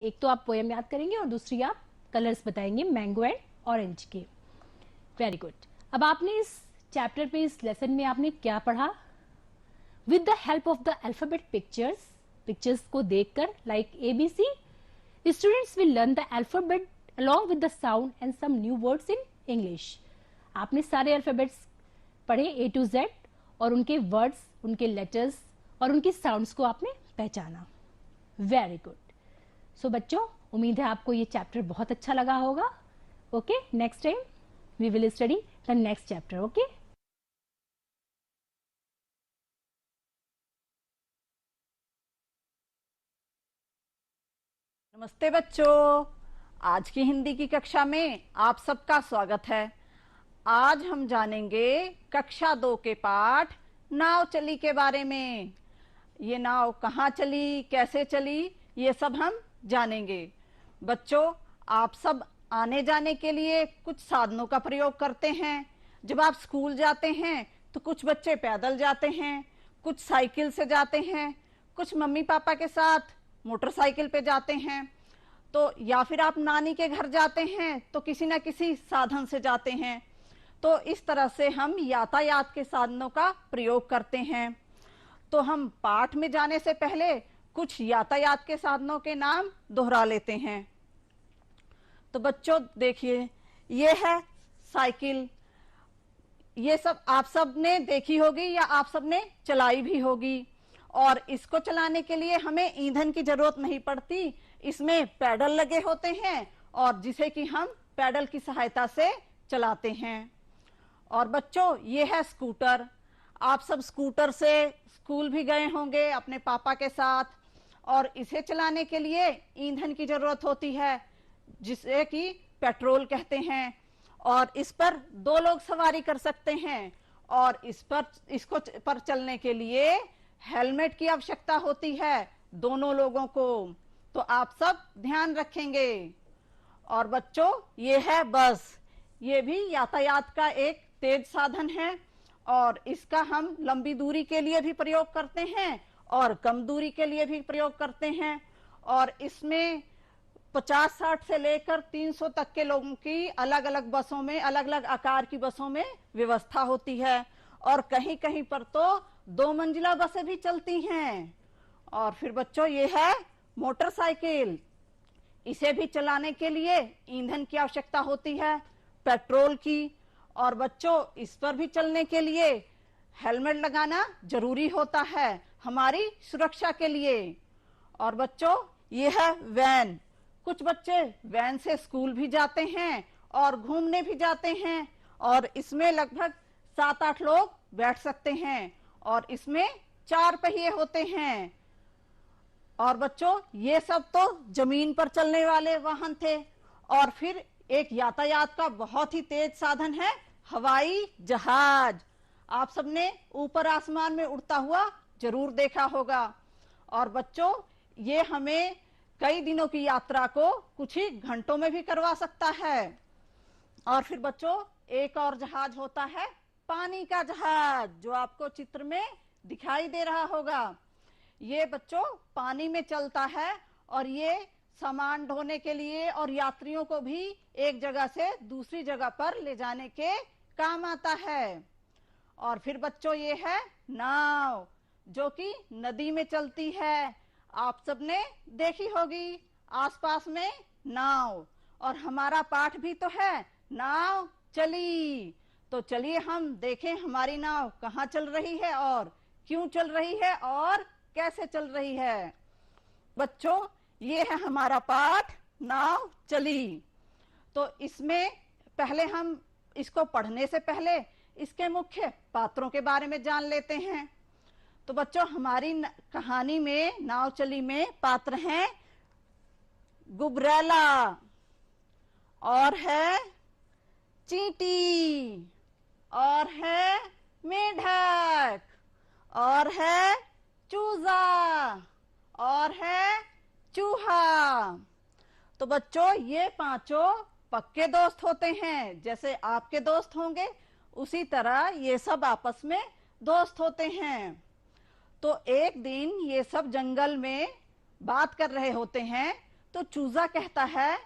एक तो आप पोएम याद करेंगे और दूसरी आप कलर्स बताएंगे मैंगो एंड ऑरेंज के। Very good. अब आपने इस चैप्टर पे, इस लेसन में आपने क्या पढ़ा? With the help of the alphabet pictures, pictures को देखकर like ABC, students will learn the alphabet along with the sound and some new words in English। आपने सारे अल्फाबेट्स पढ़े A to Z और उनके वर्ड्स, उनके लेटर्स और उनकी साउंड्स को आपने पहचाना। Very good. सो बच्चों, उम्मीद है आपको ये चैप्टर बहुत अच्छा लगा होगा। Okay, next time we will study the next chapter. Okay, नमस्ते बच्चों, आज की हिंदी की कक्षा में आप सबका स्वागत है। आज हम जानेंगे कक्षा 2 के पाठ नाव चली के बारे में। ये नाव कहाँ चली, कैसे चली, ये सब हम जानेंगे। बच्चों, आप सब आने जाने के लिए कुछ साधनों का प्रयोग करते हैं। जब आप स्कूल जाते हैं तो कुछ बच्चे पैदल जाते हैं, कुछ साइकिल से जाते हैं, कुछ मम्मी पापा के साथ मोटरसाइकिल पे जाते हैं, तो या फिर आप नानी के घर जाते हैं तो किसी न किसी साधन से जाते हैं। तो इस तरह से हम यातायात के साधनों का प्रयोग करते हैं। तो हम पाठ में जाने से पहले कुछ यातायात के साधनों के नाम दोहरा लेते हैं। तो बच्चों देखिए, ये है साइकिल। ये सब आप सब ने देखी होगी या आप सब ने चलाई भी होगी, और इसको चलाने के लिए हमें ईंधन की जरूरत नहीं पड़ती। इसमें पैडल लगे होते हैं और जिसे कि हम पैडल की सहायता से चलाते हैं। और बच्चों, ये है स्कूटर। आप सब स्कूटर से स्कूल भी गए होंगे अपने पापा के साथ, और इसे चलाने के लिए ईंधन की जरूरत होती है, जिसे कि पेट्रोल कहते हैं। और इस पर 2 लोग सवारी कर सकते हैं, और इसको पर चलने के लिए हेलमेट की आवश्यकता होती है दोनों लोगों को। तो आप सब ध्यान रखेंगे। और बच्चों, ये है बस। ये भी यातायात का एक तेज साधन है, और इसका हम लंबी दूरी के लिए भी प्रयोग करते हैं और कम दूरी के लिए भी प्रयोग करते हैं। और इसमें 50-60 से लेकर 300 तक के लोगों की अलग अलग बसों में, अलग अलग आकार की बसों में व्यवस्था होती है। और कहीं कहीं पर तो 2 मंजिला बसें भी चलती हैं। और फिर बच्चों, ये है मोटरसाइकिल। इसे भी चलाने के लिए ईंधन की आवश्यकता होती है, पेट्रोल की। और बच्चों, इस पर भी चलने के लिए हेलमेट लगाना जरूरी होता है हमारी सुरक्षा के लिए। और बच्चों, ये है वैन। कुछ बच्चे वैन से स्कूल भी जाते हैं और घूमने भी जाते हैं, और इसमें लगभग 7-8 लोग बैठ सकते हैं, और इसमें 4 पहिए होते हैं। और बच्चों, ये सब तो जमीन पर चलने वाले वाहन थे। और फिर एक यातायात का बहुत ही तेज साधन है हवाई जहाज। आप सबने ऊपर आसमान में उड़ता हुआ जरूर देखा होगा। और बच्चों, ये हमें कई दिनों की यात्रा को कुछ ही घंटों में भी करवा सकता है। और फिर बच्चों, एक और जहाज होता है पानी का जहाज, जो आपको चित्र में दिखाई दे रहा होगा। ये बच्चों पानी में चलता है, और ये सामान ढोने के लिए और यात्रियों को भी एक जगह से दूसरी जगह पर ले जाने के काम आता है। और फिर बच्चों, ये है नाव, जो कि नदी में चलती है। आप सबने देखी होगी आसपास में नाव। और हमारा पाठ भी तो है नाव चली। तो चलिए हम देखें हमारी नाव कहाँ चल रही है, और क्यों चल रही है, और कैसे चल रही है। बच्चों, ये है हमारा पाठ नाव चली। तो इसमें पहले हम इसको पढ़ने से पहले इसके मुख्य पात्रों के बारे में जान लेते हैं। तो बच्चों, हमारी कहानी में नाव चली में पात्र हैं गुबरैला, और है चींटी, और है मेढक, और है चूजा, और है चूहा। तो बच्चों, ये 5 पक्के दोस्त होते हैं। जैसे आपके दोस्त होंगे, उसी तरह ये सब आपस में दोस्त होते हैं। तो एक दिन ये सब जंगल में बात कर रहे होते हैं, तो चूजा कहता है,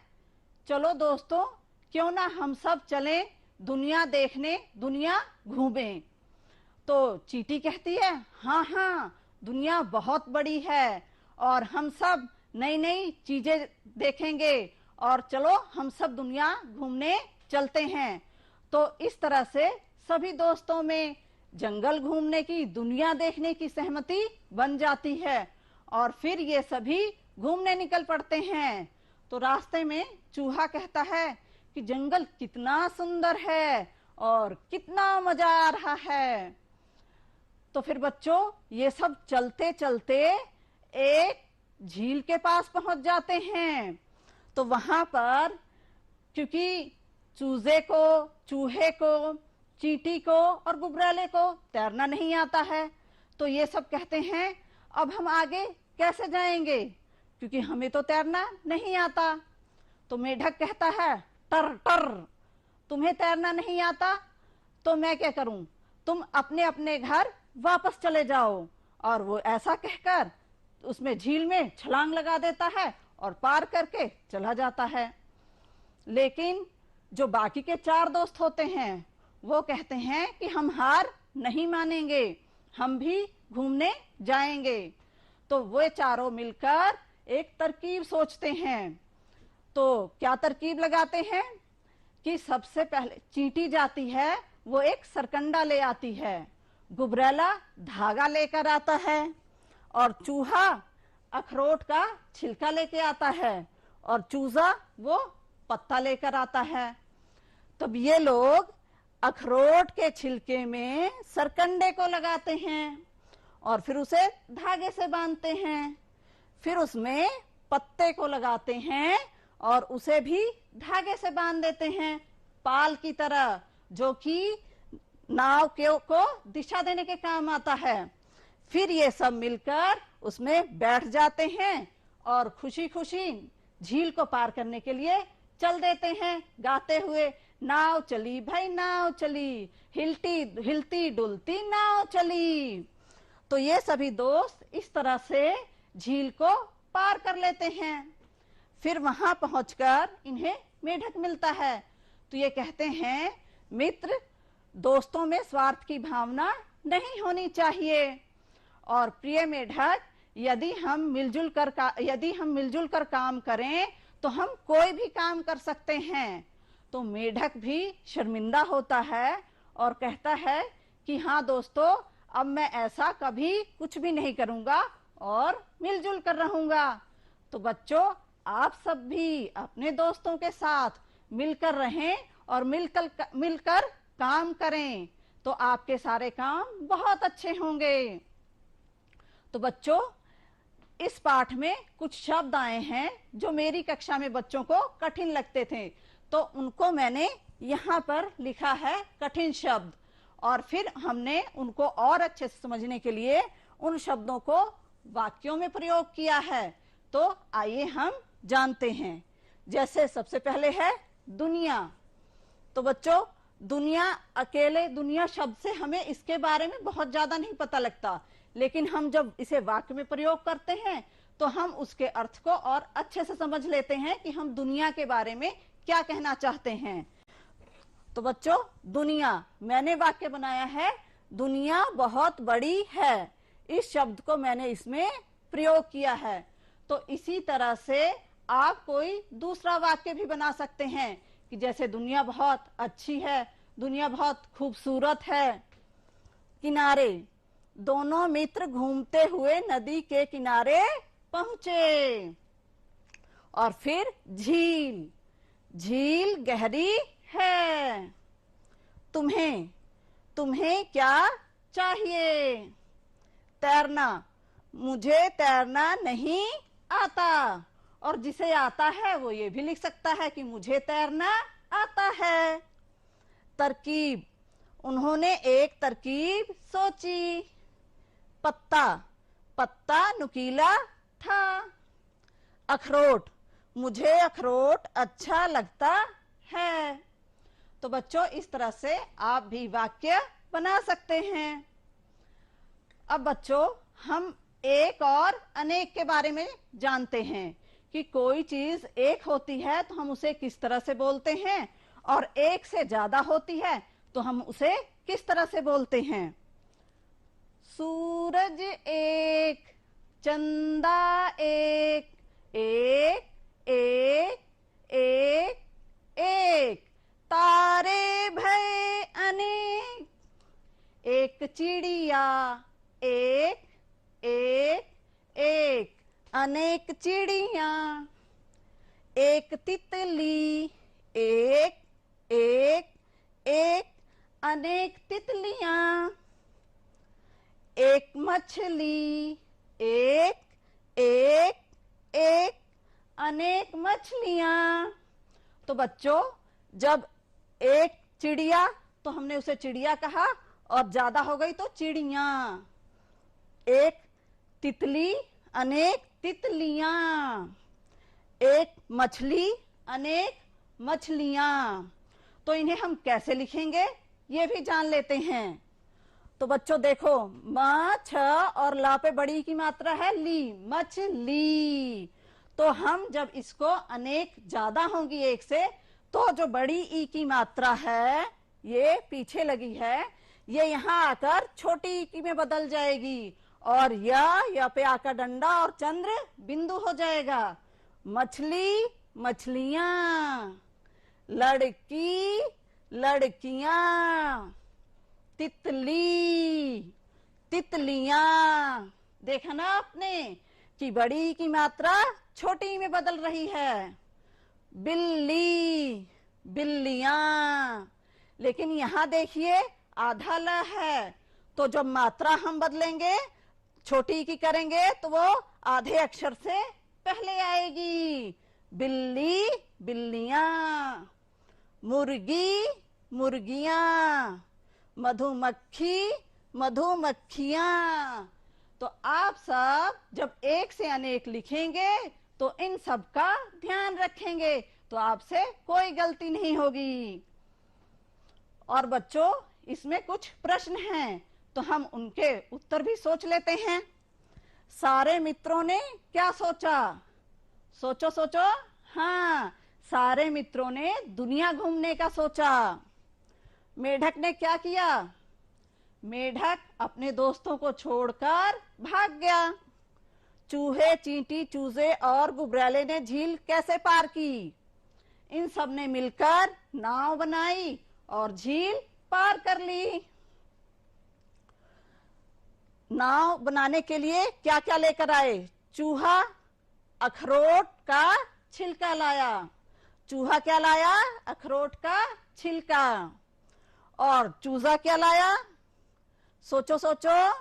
चलो दोस्तों, क्यों ना हम सब चलें दुनिया देखने, दुनिया घूमें। तो चींटी कहती है, हाँ हाँ, दुनिया बहुत बड़ी है और हम सब नई नई चीजें देखेंगे और चलो हम सब दुनिया घूमने चलते हैं। तो इस तरह से सभी दोस्तों में जंगल घूमने की, दुनिया देखने की सहमति बन जाती है और फिर ये सभी घूमने निकल पड़ते हैं। तो रास्ते में चूहा कहता है कि जंगल कितना सुंदर है और कितना मजा आ रहा है। तो फिर बच्चों ये सब चलते चलते एक झील के पास पहुंच जाते हैं। तो वहां पर क्योंकि चूहे को, चींटी को और गुबरैले को तैरना नहीं आता है, तो ये सब कहते हैं अब हम आगे कैसे जाएंगे, क्योंकि हमें तो तैरना नहीं आता। तो मेढक कहता है, टर टर, तुम्हें तैरना नहीं आता तो मैं क्या करूं, तुम अपने अपने घर वापस चले जाओ। और वो ऐसा कहकर उसमें झील में छलांग लगा देता है और पार करके चला जाता है। लेकिन जो बाकी के 4 दोस्त होते हैं वो कहते हैं कि हम हार नहीं मानेंगे, हम भी घूमने जाएंगे। तो वो चारों मिलकर एक तरकीब सोचते हैं। तो क्या तरकीब लगाते हैं कि सबसे पहले चींटी जाती है, वो एक सरकंडा ले आती है, गुबरैला धागा लेकर आता है और चूहा अखरोट का छिलका लेके आता है और चूजा वो पत्ता लेकर आता है। तब ये लोग अखरोट के छिलके में सरकंडे को लगाते हैं और फिर उसे धागे से बांधते हैं, फिर उसमें पत्ते को लगाते हैं और उसे भी धागे से बांध देते हैं पाल की तरह, जो कि नाव को दिशा देने के काम आता है। फिर ये सब मिलकर उसमें बैठ जाते हैं और खुशी खुशी झील को पार करने के लिए चल देते हैं, गाते हुए, नाव चली भाई नाव चली, हिलती डुलती नाव चली। तो ये सभी दोस्त इस तरह से झील को पार कर लेते हैं। फिर वहां पहुंचकर इन्हें मेढक मिलता है। तो ये कहते हैं, मित्र, दोस्तों में स्वार्थ की भावना नहीं होनी चाहिए और प्रिय मेढक, यदि हम मिलजुल कर काम करें तो हम कोई भी काम कर सकते हैं। तो मेढक भी शर्मिंदा होता है और कहता है कि हाँ दोस्तों, अब मैं ऐसा कभी कुछ भी नहीं करूंगा और मिलजुल कर रहूंगा। तो बच्चों, आप सब भी अपने दोस्तों के साथ मिलकर रहें और मिलकर काम करें, तो आपके सारे काम बहुत अच्छे होंगे। तो बच्चों, इस पाठ में कुछ शब्द आए हैं जो मेरी कक्षा में बच्चों को कठिन लगते थे, तो उनको मैंने यहाँ पर लिखा है कठिन शब्द, और फिर हमने उनको और अच्छे से समझने के लिए उन शब्दों को वाक्यों में प्रयोग किया है। तो आइए हम जानते हैं। जैसे सबसे पहले है दुनिया। तो बच्चों, दुनिया शब्द से हमें इसके बारे में बहुत ज्यादा नहीं पता लगता, लेकिन हम जब इसे वाक्य में प्रयोग करते हैं तो हम उसके अर्थ को और अच्छे से समझ लेते हैं कि हम दुनिया के बारे में क्या कहना चाहते हैं। तो बच्चों, दुनिया, मैंने वाक्य बनाया है, दुनिया बहुत बड़ी है। इस शब्द को मैंने इसमें प्रयोग किया है। तो इसी तरह से आप कोई दूसरा वाक्य भी बना सकते हैं कि जैसे दुनिया बहुत अच्छी है, दुनिया बहुत खूबसूरत है। किनारे, दोनों मित्र घूमते हुए नदी के किनारे पहुंचे। और फिर झील, झील गहरी है। तुम्हें क्या चाहिए? तैरना, मुझे तैरना नहीं आता। और जिसे आता है वो ये भी लिख सकता है कि मुझे तैरना आता है। तरकीब, उन्होंने एक तरकीब सोची। पत्ता नुकीला था। अखरोट, मुझे अखरोट अच्छा लगता है। तो बच्चों, इस तरह से आप भी वाक्य बना सकते हैं। अब बच्चों, हम एक और अनेक के बारे में जानते हैं कि कोई चीज एक होती है तो हम उसे किस तरह से बोलते हैं, और एक से ज्यादा होती है तो हम उसे किस तरह से बोलते हैं। सूरज एक, चंदा एक, एक एक एक एक, तारे भये अनेक, एक चिड़िया एक एक एक, अनेक चिड़िया, एक तितली एक एक एक, अनेक तितलियां, एक मछली एक एक एक, अनेक मछलियां। तो बच्चों, जब एक चिड़िया तो हमने उसे चिड़िया कहा, और ज्यादा हो गई तो चिड़िया। एक तितली अनेक तितलियां, एक मछली अनेक मछलियां। तो इन्हें हम कैसे लिखेंगे ये भी जान लेते हैं। तो बच्चों देखो, म छ और ला पे बड़ी की मात्रा है ली, मछली। तो हम जब इसको अनेक ज्यादा होंगी एक से, तो जो बड़ी ई की मात्रा है ये पीछे लगी है, ये यहाँ आकर छोटी ई की में बदल जाएगी, और या पे आकर डंडा और चंद्र बिंदु हो जाएगा। मछली मछलियां, लड़की लड़कियां, तितली तितलियां। देखा ना आपने कि बड़ी की मात्रा छोटी में बदल रही है। बिल्ली बिल्लियां। लेकिन यहां देखिए आधा ल है, तो जब मात्रा हम बदलेंगे, छोटी की करेंगे, तो वो आधे अक्षर से पहले आएगी। बिल्ली बिल्लियां, मुर्गी मुर्गियां, मधुमक्खी मधुमक्खियां। तो आप सब जब एक से अनेक लिखेंगे तो इन सब का ध्यान रखेंगे, तो आपसे कोई गलती नहीं होगी। और बच्चों, इसमें कुछ प्रश्न हैं, तो हम उनके उत्तर भी सोच लेते हैं। सारे मित्रों ने क्या सोचा? सोचो सोचो। हाँ, सारे मित्रों ने दुनिया घूमने का सोचा। मेढक ने क्या किया? मेढक अपने दोस्तों को छोड़कर भाग गया। चूहे, चींटी, चूजे और गुबरैले ने झील कैसे पार की? इन सब ने मिलकर नाव बनाई और झील पार कर ली। नाव बनाने के लिए क्या क्या लेकर आए? चूहा अखरोट का छिलका लाया। चूहा क्या लाया? अखरोट का छिलका। और चूजा क्या लाया? सोचो सोचो।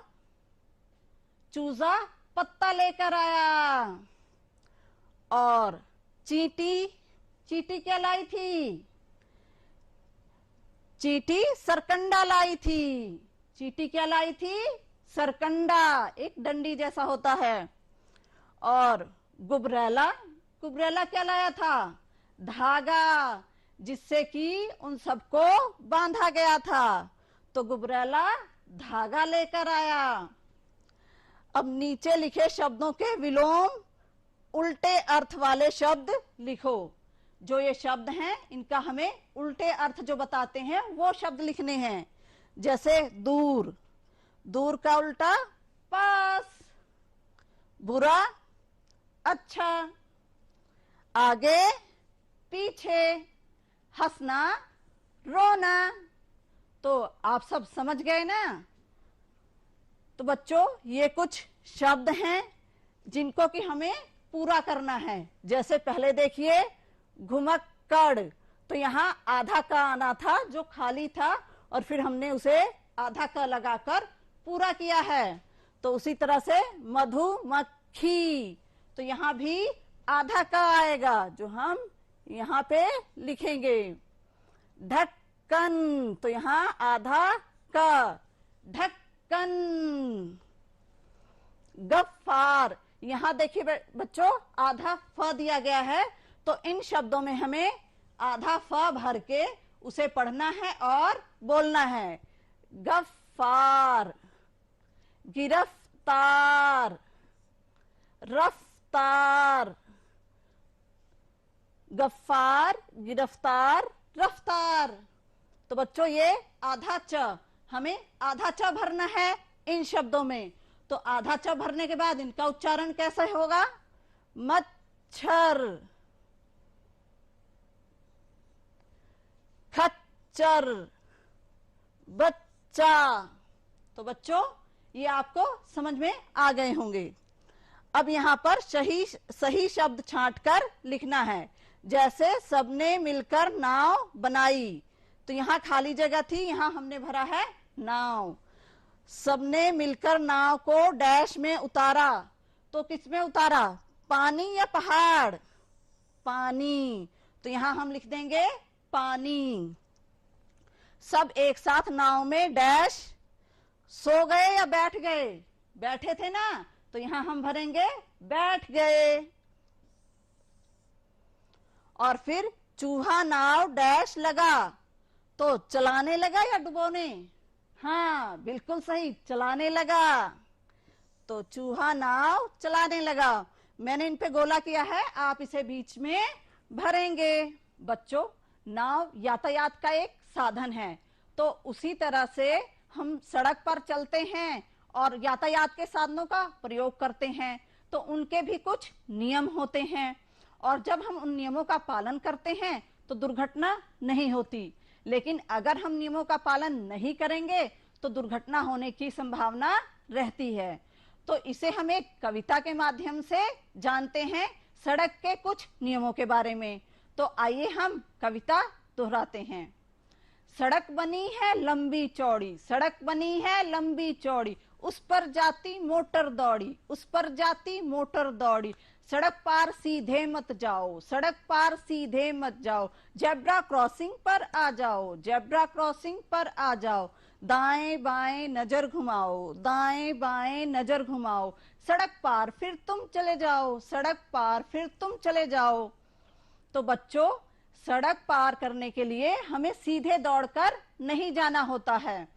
चूजा पत्ता लेकर आया। और चींटी, चींटी क्या लाई थी? चींटी सरकंडा लाई थी। चींटी क्या लाई थी? सरकंडा, एक डंडी जैसा होता है। और गुबरैला, गुबरैला क्या लाया था? धागा, जिससे कि उन सबको बांधा गया था। तो गुबरैला धागा लेकर आया। अब नीचे लिखे शब्दों के विलोम उल्टे अर्थ वाले शब्द लिखो। जो ये शब्द हैं, इनका हमें उल्टे अर्थ जो बताते हैं वो शब्द लिखने हैं। जैसे दूर, दूर का उल्टा पास। बुरा अच्छा। आगे पीछे। हंसना रोना। तो आप सब समझ गए ना? तो बच्चों, ये कुछ शब्द हैं जिनको कि हमें पूरा करना है। जैसे पहले देखिए घुमक्कड़, तो यहाँ आधा का आना था जो खाली था, और फिर हमने उसे आधा का लगाकर पूरा किया है। तो उसी तरह से मधुमक्खी, तो यहाँ भी आधा का आएगा जो हम यहाँ पे लिखेंगे। ढक्कन, तो यहाँ आधा का, ढक्कन। गफ्फार, यहाँ देखिए बच्चों आधा फ दिया गया है, तो इन शब्दों में हमें आधा फ भर के उसे पढ़ना है और बोलना है। गफ्फार। गिरफ्तार, रफ्तार, गफ्फार, गिरफ्तार, रफ्तार। तो बच्चों ये आधा च, हमें आधा च भरना है इन शब्दों में। तो आधा च भरने के बाद इनका उच्चारण कैसे होगा? मच्छर, खच्चर, बच्चा। तो बच्चों ये आपको समझ में आ गए होंगे। अब यहाँ पर सही शब्द छांटकर लिखना है। जैसे सबने मिलकर नाव बनाई, तो यहाँ खाली जगह थी, यहाँ हमने भरा है नाव। सबने मिलकर नाव को डैश में उतारा, तो किस में उतारा? पानी या पहाड़? पानी। तो यहाँ हम लिख देंगे पानी। सब एक साथ नाव में डैश सो गए या बैठ गए? बैठे थे ना, तो यहाँ हम भरेंगे बैठ गए। और फिर चूहा नाव डैश लगा, तो चलाने लगा या डुबोने? हाँ बिल्कुल सही, चलाने लगा। तो चूहा नाव चलाने लगा। मैंने इन पे गोला किया है, आप इसे बीच में भरेंगे। बच्चों नाव यातायात का एक साधन है, तो उसी तरह से हम सड़क पर चलते हैं और यातायात के साधनों का प्रयोग करते हैं, तो उनके भी कुछ नियम होते हैं। और जब हम उन नियमों का पालन करते हैं तो दुर्घटना नहीं होती। लेकिन अगर हम नियमों का पालन नहीं करेंगे तो दुर्घटना होने की संभावना रहती है। तो इसे हम एक कविता के माध्यम से जानते हैं, सड़क के कुछ नियमों के बारे में। तो आइए हम कविता दोहराते हैं। सड़क बनी है लंबी चौड़ी, सड़क बनी है लंबी चौड़ी, उस पर जाती मोटर दौड़ी, उस पर जाती मोटर दौड़ी। सड़क पार सीधे मत जाओ, सड़क पार सीधे मत जाओ, जेब्रा क्रॉसिंग पर आ जाओ, जेब्रा क्रॉसिंग पर आ जाओ। दाएं बाएं नजर घुमाओ, दाएं बाएं नजर घुमाओ। सड़क पार फिर तुम चले जाओ, सड़क पार फिर तुम चले जाओ। तो बच्चों सड़क पार करने के लिए हमें सीधे दौड़कर नहीं जाना होता है,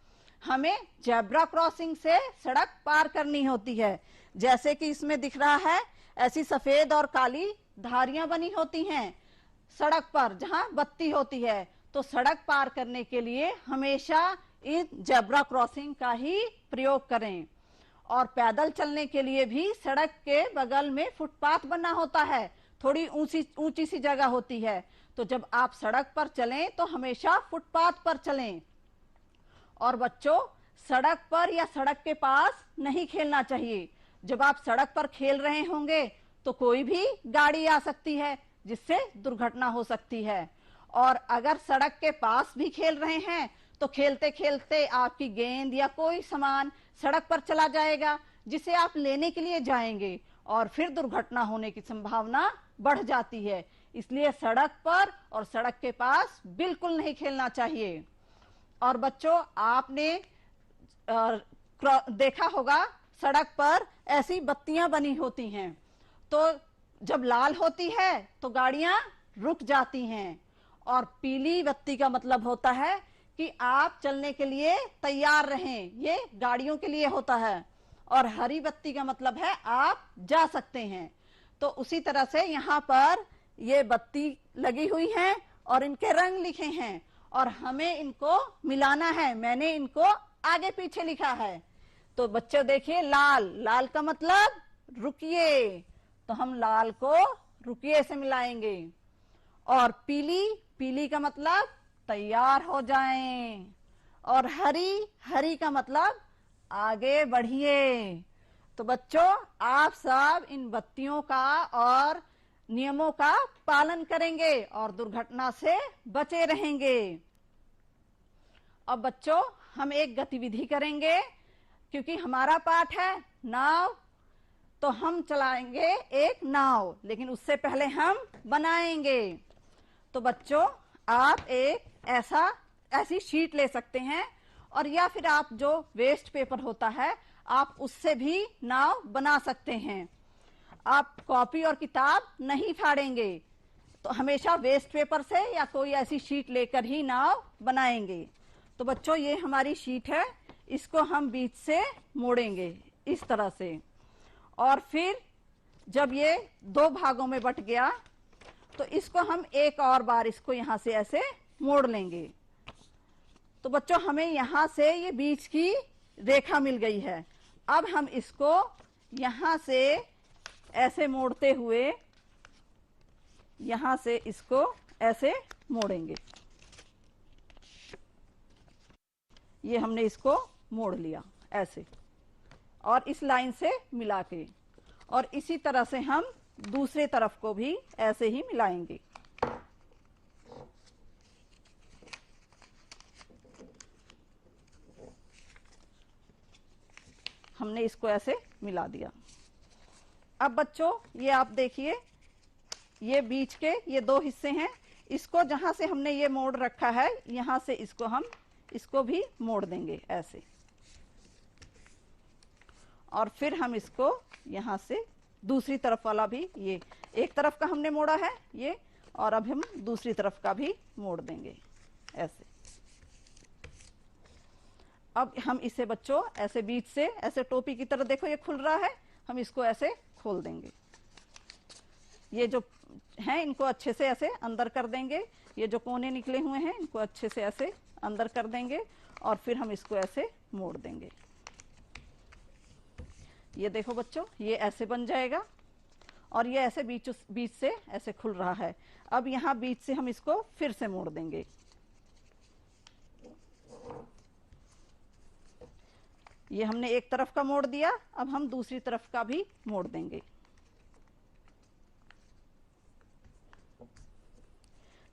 हमें जेब्रा क्रॉसिंग से सड़क पार करनी होती है। जैसे कि इसमें दिख रहा है, ऐसी सफेद और काली धारियां बनी होती हैं सड़क पर जहां बत्ती होती है। तो सड़क पार करने के लिए हमेशा इन जेब्रा क्रॉसिंग का ही प्रयोग करें। और पैदल चलने के लिए भी सड़क के बगल में फुटपाथ बना होता है, थोड़ी ऊंची सी जगह होती है। तो जब आप सड़क पर चलें तो हमेशा फुटपाथ पर चलें। और बच्चों सड़क पर या सड़क के पास नहीं खेलना चाहिए। जब आप सड़क पर खेल रहे होंगे तो कोई भी गाड़ी आ सकती है जिससे दुर्घटना हो सकती है। और अगर सड़क के पास भी खेल रहे हैं तो खेलते खेलते आपकी गेंद या कोई सामान सड़क पर चला जाएगा, जिसे आप लेने के लिए जाएंगे और फिर दुर्घटना होने की संभावना बढ़ जाती है। इसलिए सड़क पर और सड़क के पास बिल्कुल नहीं खेलना चाहिए। और बच्चों आपने देखा होगा सड़क पर ऐसी बत्तियां बनी होती हैं, तो जब लाल होती है तो गाड़ियां रुक जाती हैं। और पीली बत्ती का मतलब होता है कि आप चलने के लिए तैयार रहें, ये गाड़ियों के लिए होता है। और हरी बत्ती का मतलब है आप जा सकते हैं। तो उसी तरह से यहाँ पर ये बत्ती लगी हुई है और इनके रंग लिखे हैं और हमें इनको मिलाना है। मैंने इनको आगे पीछे लिखा है। तो बच्चे देखिए, लाल, लाल का मतलब रुकिए, तो हम लाल को रुकिए से मिलाएंगे। और पीली, पीली का मतलब तैयार हो जाएं। और हरी, हरी का मतलब आगे बढ़िए। तो बच्चों आप सब इन बत्तियों का और नियमों का पालन करेंगे और दुर्घटना से बचे रहेंगे। अब बच्चों हम एक गतिविधि करेंगे, क्योंकि हमारा पाठ है नाव, तो हम चलाएंगे एक नाव, लेकिन उससे पहले हम बनाएंगे। तो बच्चों आप एक ऐसी शीट ले सकते हैं, और या फिर आप जो वेस्ट पेपर होता है आप उससे भी नाव बना सकते हैं। आप कॉपी और किताब नहीं फाड़ेंगे, तो हमेशा वेस्ट पेपर से या कोई ऐसी शीट लेकर ही नाव बनाएंगे। तो बच्चों ये हमारी शीट है, इसको हम बीच से मोड़ेंगे इस तरह से। और फिर जब ये दो भागों में बट गया तो तो इसको हम एक और बार इसको यहां से ऐसे मोड़ लेंगे। तो बच्चों हमें यहां से ये बीच की रेखा मिल गई है। अब हम इसको यहां से ऐसे मोड़ते हुए यहां से इसको ऐसे मोड़ेंगे। ये हमने इसको मोड़ लिया ऐसे, और इस लाइन से मिला के, और इसी तरह से हम दूसरे तरफ को भी ऐसे ही मिलाएंगे। हमने इसको ऐसे मिला दिया। अब बच्चों ये आप देखिए, ये बीच के ये दो हिस्से हैं, इसको जहां से हमने ये मोड़ रखा है यहां से इसको हम इसको भी मोड़ देंगे ऐसे, और फिर हम इसको यहां से दूसरी तरफ वाला भी, ये एक तरफ का हमने मोड़ा है ये, और अब हम दूसरी तरफ का भी मोड़ देंगे ऐसे। अब हम इसे बच्चों ऐसे बीच से ऐसे टोपी की तरह, देखो ये खुल रहा है, हम इसको ऐसे खोल देंगे। ये जो हैं इनको अच्छे से ऐसे अंदर कर देंगे, ये जो कोने निकले हुए हैं इनको अच्छे से ऐसे अंदर कर देंगे, और फिर हम इसको ऐसे मोड़ देंगे। ये देखो बच्चों ये ऐसे बन जाएगा, और ये ऐसे बीच से ऐसे खुल रहा है। अब यहाँ बीच से हम इसको फिर से मोड़ देंगे। ये हमने एक तरफ का मोड़ दिया, अब हम दूसरी तरफ का भी मोड़ देंगे।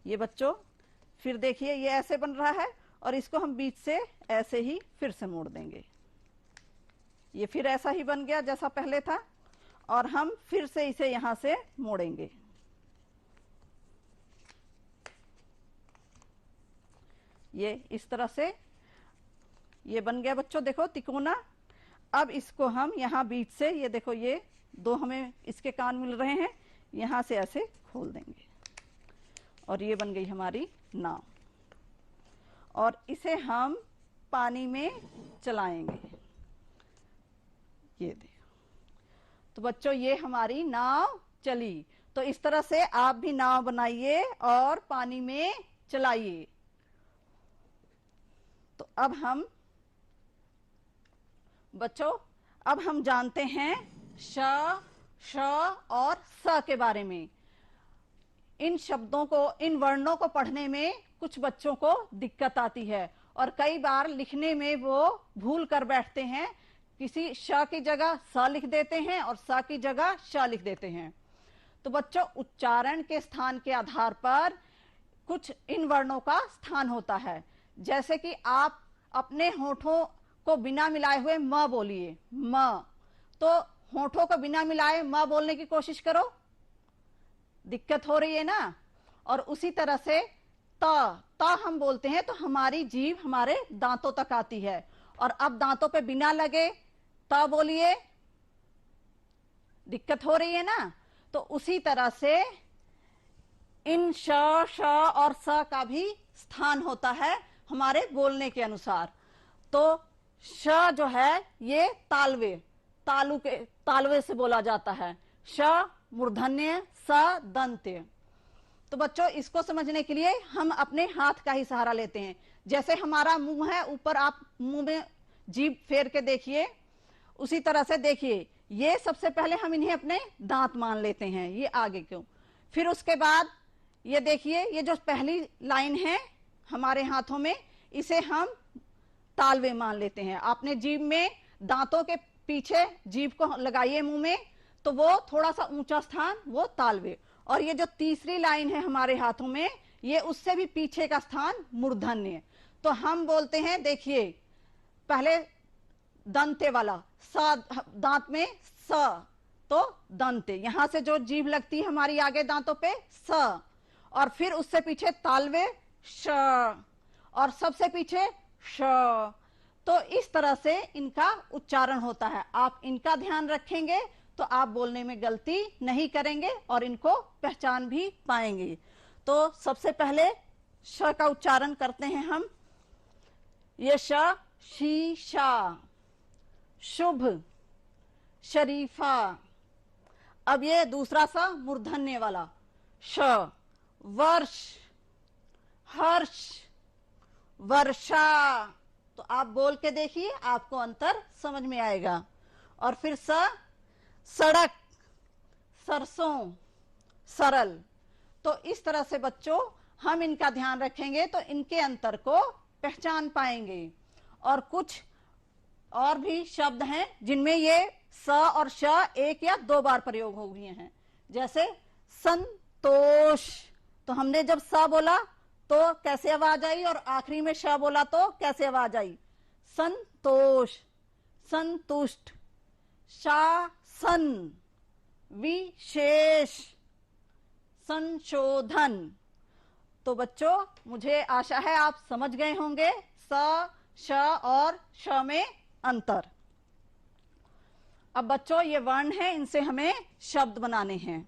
ये बच्चों फिर देखिए ये ऐसे बन रहा है, और इसको हम बीच से ऐसे ही फिर से मोड़ देंगे। ये फिर ऐसा ही बन गया जैसा पहले था, और हम फिर से इसे यहां से मोड़ेंगे। ये इस तरह से ये बन गया बच्चों, देखो तिकोना। अब इसको हम यहां बीच से, ये देखो ये दो हमें इसके कान मिल रहे हैं, यहां से ऐसे खोल देंगे, और ये बन गई हमारी नाव, और इसे हम पानी में चलाएंगे। ये देखो, तो बच्चों ये हमारी नाव चली। तो इस तरह से आप भी नाव बनाइए और पानी में चलाइए। तो अब हम बच्चों अब हम जानते हैं श, श और स के बारे में। इन शब्दों को, इन वर्णों को पढ़ने में कुछ बच्चों को दिक्कत आती है, और कई बार लिखने में वो भूल कर बैठते हैं। किसी श की जगह स लिख देते हैं और स की जगह श लिख देते हैं। तो बच्चों उच्चारण के स्थान के आधार पर कुछ इन वर्णों का स्थान होता है। जैसे कि आप अपने होठों को बिना मिलाए हुए म बोलिए, म, तो होठों को बिना मिलाए म बोलने की कोशिश करो, दिक्कत हो रही है ना। और उसी तरह से त हम बोलते हैं तो हमारी जीभ हमारे दांतों तक आती है, और अब दांतों पे बिना लगे त बोलिए, दिक्कत हो रही है ना। तो उसी तरह से इन श, श और स का भी स्थान होता है हमारे बोलने के अनुसार। तो श जो है ये तालवे, तालवे से बोला जाता है। श मूर्धन्य, स दंत्य। तो बच्चों इसको समझने के लिए हम अपने हाथ का ही सहारा लेते हैं। जैसे हमारा मुंह है, ऊपर आप मुंह में जीभ फेर के देखिए, उसी तरह से देखिए ये सबसे पहले हम इन्हें अपने दांत मान लेते हैं, ये आगे क्यों। फिर उसके बाद ये देखिए, ये जो पहली लाइन है हमारे हाथों में, इसे हम तालवे मान लेते हैं। आपने जीभ में दांतों के पीछे जीभ को लगाइए मुंह में, तो वो थोड़ा सा ऊंचा स्थान, वो तालवे। और ये जो तीसरी लाइन है हमारे हाथों में, ये उससे भी पीछे का स्थान मूर्धन्य। तो हम बोलते हैं, देखिए पहले दंते वाला, स दांत में स, तो दंते, यहां से जो जीभ लगती है हमारी आगे दांतों पे, स, और फिर उससे पीछे तालवे श, और सबसे पीछे श। तो इस तरह से इनका उच्चारण होता है। आप इनका ध्यान रखेंगे तो आप बोलने में गलती नहीं करेंगे और इनको पहचान भी पाएंगे। तो सबसे पहले श का उच्चारण करते हैं हम। ये श, शीशा, शुभ, शरीफा। अब ये दूसरा सा मूर्धन्य वाला श, वर्ष, हर्ष, वर्षा। तो आप बोल के देखिए, आपको अंतर समझ में आएगा। और फिर सड़क, सरसों, सरल। तो इस तरह से बच्चों हम इनका ध्यान रखेंगे तो इनके अंतर को पहचान पाएंगे। और कुछ और भी शब्द हैं जिनमें ये स और श एक या दो बार प्रयोग हो गए हैं, जैसे संतोष। तो हमने जब स बोला तो कैसे आवाज आई, और आखिरी में श बोला तो कैसे आवाज आई? संतोष, संतुष्ट, शासन, विशेष, संशोधन। तो बच्चों मुझे आशा है आप समझ गए होंगे स, श और श में अंतर। अब बच्चों ये वर्ण हैं, इनसे हमें शब्द बनाने हैं।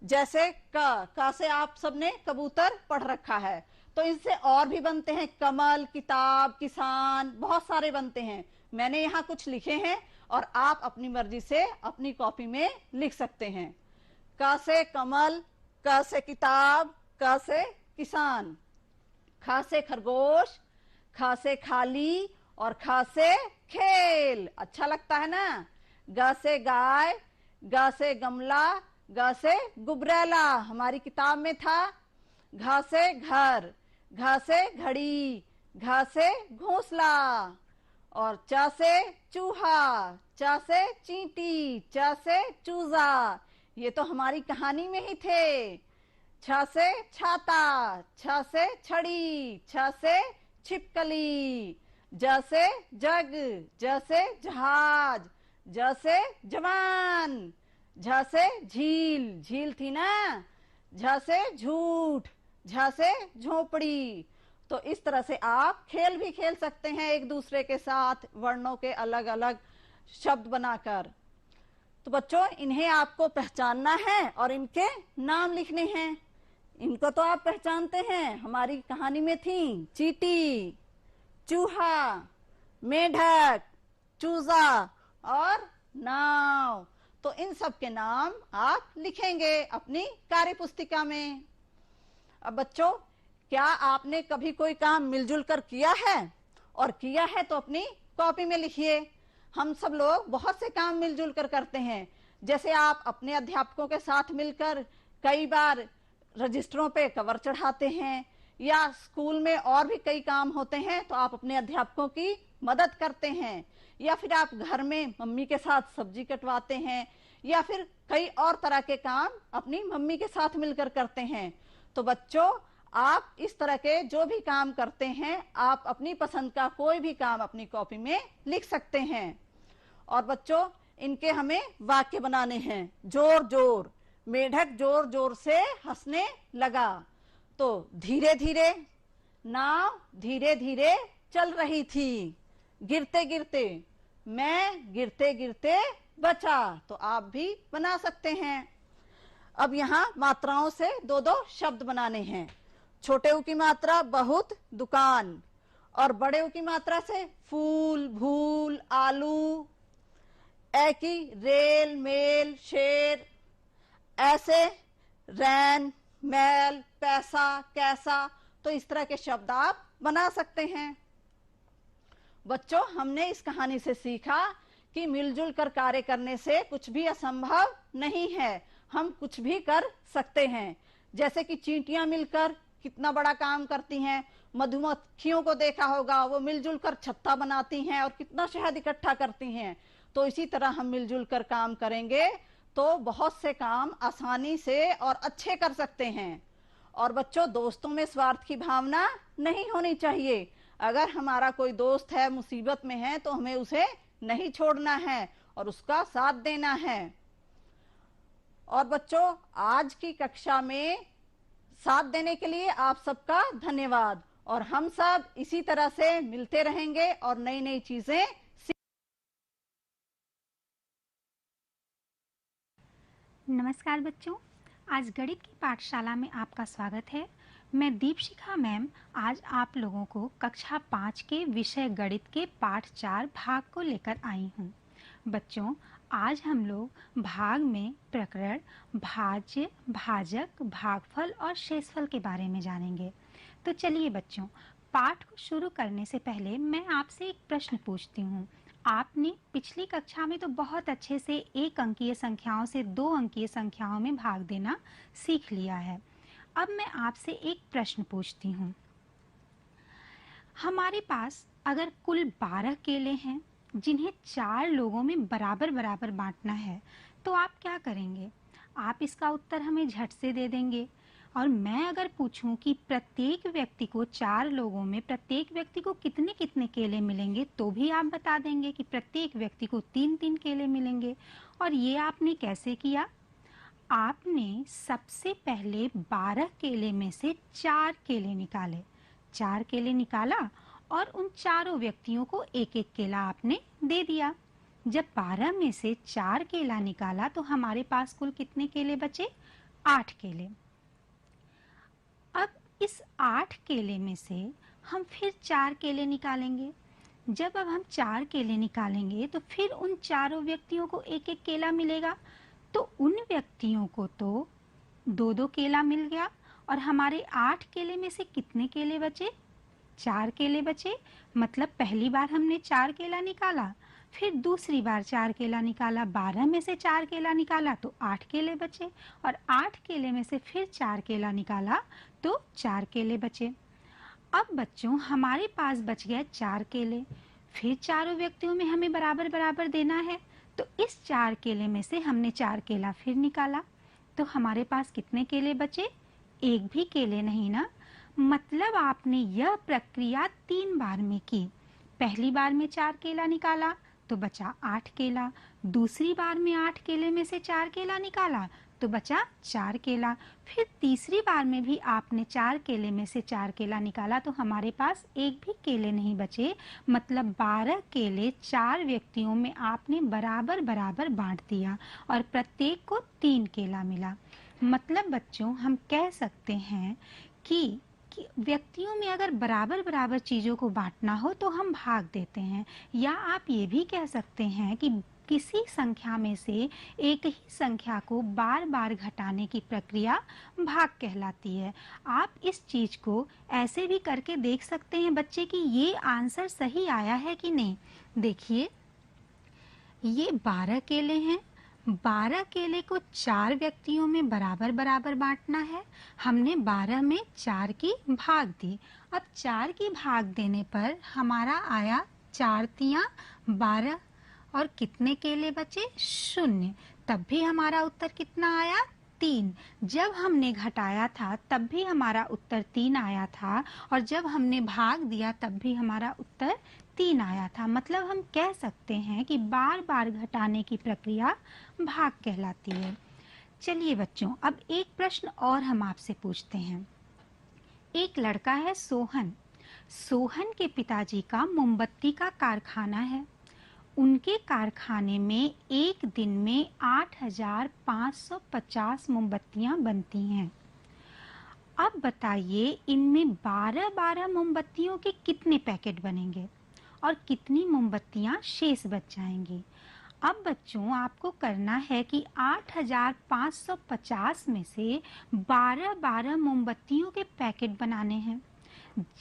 जैसे क से आप सबने कबूतर पढ़ रखा है, तो इनसे और भी बनते हैं, कमल, किताब, किसान, बहुत सारे बनते हैं। मैंने यहाँ कुछ लिखे हैं और आप अपनी मर्जी से अपनी कॉपी में लिख सकते हैं। क से कमल, क से किताब, क से किसान, ख से खरगोश, ख से खाली और ख से खेल। अच्छा लगता है ना? ग से गाय, ग से गमला, ग से गुबरैला, हमारी किताब में था। घ से घर, घ से घड़ी, घ से घोंसला। और च से चूहा, च से चींटी, च से चूजा, ये तो हमारी कहानी में ही थे। छ से छाता, छ से छड़ी, छ से छिपकली, ज से जग, ज से जहाज, ज से जवान, झ से झील, झील थी ना, झ से झूठ, झ से झोपड़ी। तो इस तरह से आप खेल भी खेल सकते हैं एक दूसरे के साथ, वर्णों के अलग अलग शब्द बनाकर। तो बच्चों इन्हें आपको पहचानना है और इनके नाम लिखने हैं। इनको तो आप पहचानते हैं, हमारी कहानी में थी चींटी, चूहा, मेढक, चूजा और नाव। तो इन सब के नाम आप लिखेंगे अपनी कार्य पुस्तिका में। अब बच्चों क्या आपने कभी कोई काम मिलजुल कर किया है? और किया है तो अपनी कॉपी में लिखिए। हम सब लोग बहुत से काम मिलजुल कर करते हैं। जैसे आप अपने अध्यापकों के साथ मिलकर कई बार रजिस्टरों पे कवर चढ़ाते हैं, या स्कूल में और भी कई काम होते हैं तो आप अपने अध्यापकों की मदद करते हैं, या फिर आप घर में मम्मी के साथ सब्जी कटवाते हैं, या फिर कई और तरह के काम अपनी मम्मी के साथ मिलकर करते हैं। तो बच्चों आप इस तरह के जो भी काम करते हैं, आप अपनी पसंद का कोई भी काम अपनी कॉपी में लिख सकते हैं। और बच्चों इनके हमें वाक्य बनाने हैं। जोर जोर, मेढक जोर जोर से हंसने लगा। तो धीरे धीरे, नाव धीरे धीरे चल रही थी। गिरते गिरते, मैं गिरते गिरते बचा। तो आप भी बना सकते हैं। अब यहाँ मात्राओं से दो दो शब्द बनाने हैं। छोटे ऊ की मात्रा बहुत, दुकान। और बड़े ऊ की मात्रा से फूल, भूल, आलू। ए की रेल, मेल, शेर। ऐसे रैन, मैल, पैसा, कैसा। तो इस तरह के शब्द आप बना सकते हैं। बच्चों हमने इस कहानी से सीखा कि मिलजुल कर कार्य करने से कुछ भी असंभव नहीं है, हम कुछ भी कर सकते हैं। जैसे कि चींटियां मिलकर कितना बड़ा काम करती हैं। मधुमक्खियों को देखा होगा, वो मिलजुल कर छत्ता बनाती हैं और कितना शहद इकट्ठा करती हैं। तो इसी तरह हम मिलजुल कर काम करेंगे तो बहुत से काम आसानी से और अच्छे कर सकते हैं। और बच्चों दोस्तों में स्वार्थ की भावना नहीं होनी चाहिए। अगर हमारा कोई दोस्त है, मुसीबत में है, तो हमें उसे नहीं छोड़ना है और उसका साथ देना है। और बच्चों आज की कक्षा में साथ देने के लिए आप सबका धन्यवाद। और हम सब इसी तरह से मिलते रहेंगे और नई नई चीजें। नमस्कार बच्चों, आज गणित की पाठशाला में आपका स्वागत है। मैं दीपशिखा मैम आज आप लोगों को कक्षा 5 के विषय गणित के पाठ 4 भाग को लेकर आई हूँ। बच्चों आज हम लोग भाग में प्रकरण, भाज्य, भाजक, भागफल और शेषफल के बारे में जानेंगे। तो चलिए बच्चों, पाठ को शुरू करने से पहले मैं आपसे एक प्रश्न पूछती हूँ। आपने पिछली कक्षा में तो बहुत अच्छे से 1 अंकीय संख्याओं से 2 अंकीय संख्याओं में भाग देना सीख लिया है। अब मैं आपसे एक प्रश्न पूछती हूँ। हमारे पास अगर कुल 12 केले हैं जिन्हें 4 लोगों में बराबर बराबर बांटना है, तो आप क्या करेंगे? आप इसका उत्तर हमें झट से दे देंगे। और मैं अगर पूछूं कि प्रत्येक व्यक्ति को 4 लोगों में प्रत्येक व्यक्ति को कितने कितने केले मिलेंगे, तो भी आप बता देंगे कि प्रत्येक व्यक्ति को 3-3 केले मिलेंगे। और ये आपने कैसे किया? आपने सबसे पहले 12 केले में से 4 केले निकाले। 4 केले निकाला और उन चारों व्यक्तियों को एक एक केला आपने दे दिया। जब 12 में से 4 केला निकाला तो हमारे पास कुल कितने केले बचे? 8 केले। अब इस 8 केले में से हम फिर 4 केले निकालेंगे। जब अब हम 4 केले निकालेंगे तो फिर उन चारों व्यक्तियों को एक एक केला मिलेगा। तो उन व्यक्तियों को तो 2-2 केला मिल गया और हमारे 8 केले में से कितने केले बचे? 4 केले बचे। मतलब पहली बार हमने 4 केला निकाला, फिर दूसरी बार 4 केला निकाला, 12 में से 4 केला निकाला तो 8 केले बचे, और 8 केले में से फिर 4 केला निकाला तो 4 केले बचे। अब बच्चों, हमारे पास बच गए 4 केले। फिर चारों व्यक्तियों में हमें बराबर बराबर देना है, तो इस 4 केले में से हमने 4 केला फिर निकाला, तो हमारे पास कितने केले बचे? एक भी केले नहीं ना। मतलब आपने यह प्रक्रिया 3 बार में की। पहली बार में 4 केला निकाला तो बचा 8 केला, दूसरी बार में 8 केले में से 4 केला निकाला तो बचा 4 केला, फिर तीसरी बार में भी आपने 4 केले में से 4 केला निकाला तो हमारे पास एक भी केले नहीं बचे। मतलब 12 केले 4 व्यक्तियों में आपने बराबर बराबर बांट दिया और प्रत्येक को 3 केला मिला। मतलब बच्चों, हम कह सकते हैं कि व्यक्तियों में अगर बराबर बराबर चीज़ों को बांटना हो तो हम भाग देते हैं। या आप ये भी कह सकते हैं कि किसी संख्या में से एक ही संख्या को बार बार घटाने की प्रक्रिया भाग कहलाती है। आप इस चीज़ को ऐसे भी करके देख सकते हैं बच्चे कि ये आंसर सही आया है कि नहीं। देखिए, ये 12 केले हैं। 12 केले को 4 व्यक्तियों में बराबर बराबर बांटना है। हमने 12 में 4 की भाग दी। अब 4 की भाग देने पर हमारा आया 4 तियां 12 और कितने केले बचे? 0। तब भी हमारा उत्तर कितना आया? 3। जब हमने घटाया था तब भी हमारा उत्तर 3 आया था, और जब हमने भाग दिया तब भी हमारा उत्तर 3 आया था। मतलब हम कह सकते हैं कि बार बार घटाने की प्रक्रिया भाग कहलाती है। चलिए बच्चों, अब एक प्रश्न और हम आपसे पूछते हैं। एक लड़का है सोहन। सोहन के पिताजी का मोमबत्ती का कारखाना है। उनके कारखाने में एक दिन में 8550 मोमबत्तियां बनती हैं। अब बताइए, इनमें 12-12 मोमबत्तियों के कितने पैकेट बनेंगे और कितनी मोमबत्तियां शेष बच जाएंगी? अब बच्चों, आपको करना है कि 8550 में से 12-12 मोमबत्तियों के पैकेट बनाने हैं।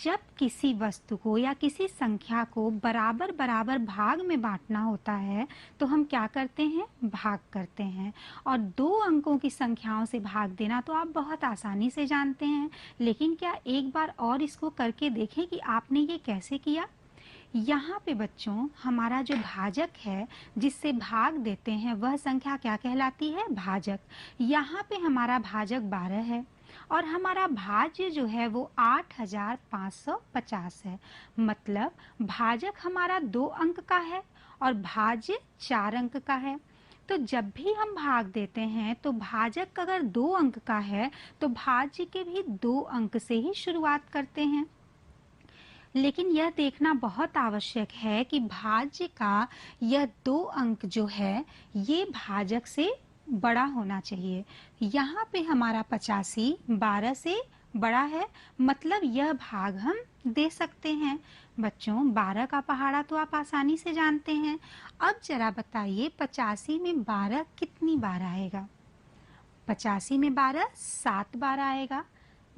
जब किसी वस्तु को या किसी संख्या को बराबर बराबर भाग में बांटना होता है तो हम क्या करते हैं? भाग करते हैं। और 2 अंकों की संख्याओं से भाग देना तो आप बहुत आसानी से जानते हैं, लेकिन क्या एक बार और इसको करके देखें कि आपने ये कैसे किया। यहाँ पे बच्चों, हमारा जो भाजक है जिससे भाग देते हैं वह संख्या क्या कहलाती है? भाजक। यहाँ पे हमारा भाजक 12 है और हमारा भाज्य जो है वो 8550 है। मतलब भाजक हमारा 2 अंक का है और भाज्य 4 अंक का है। तो जब भी हम भाग देते हैं तो भाजक अगर 2 अंक का है तो भाज्य के भी 2 अंक से ही शुरुआत करते हैं। लेकिन यह देखना बहुत आवश्यक है कि भाज्य का यह 2 अंक जो है ये भाजक से बड़ा होना चाहिए। यहाँ पे हमारा 85 12 से बड़ा है, मतलब यह भाग हम दे सकते हैं। बच्चों 12 का पहाड़ा तो आप आसानी से जानते हैं। अब जरा बताइए 85 में 12 कितनी बार आएगा? 85 में 12 7 बार आएगा।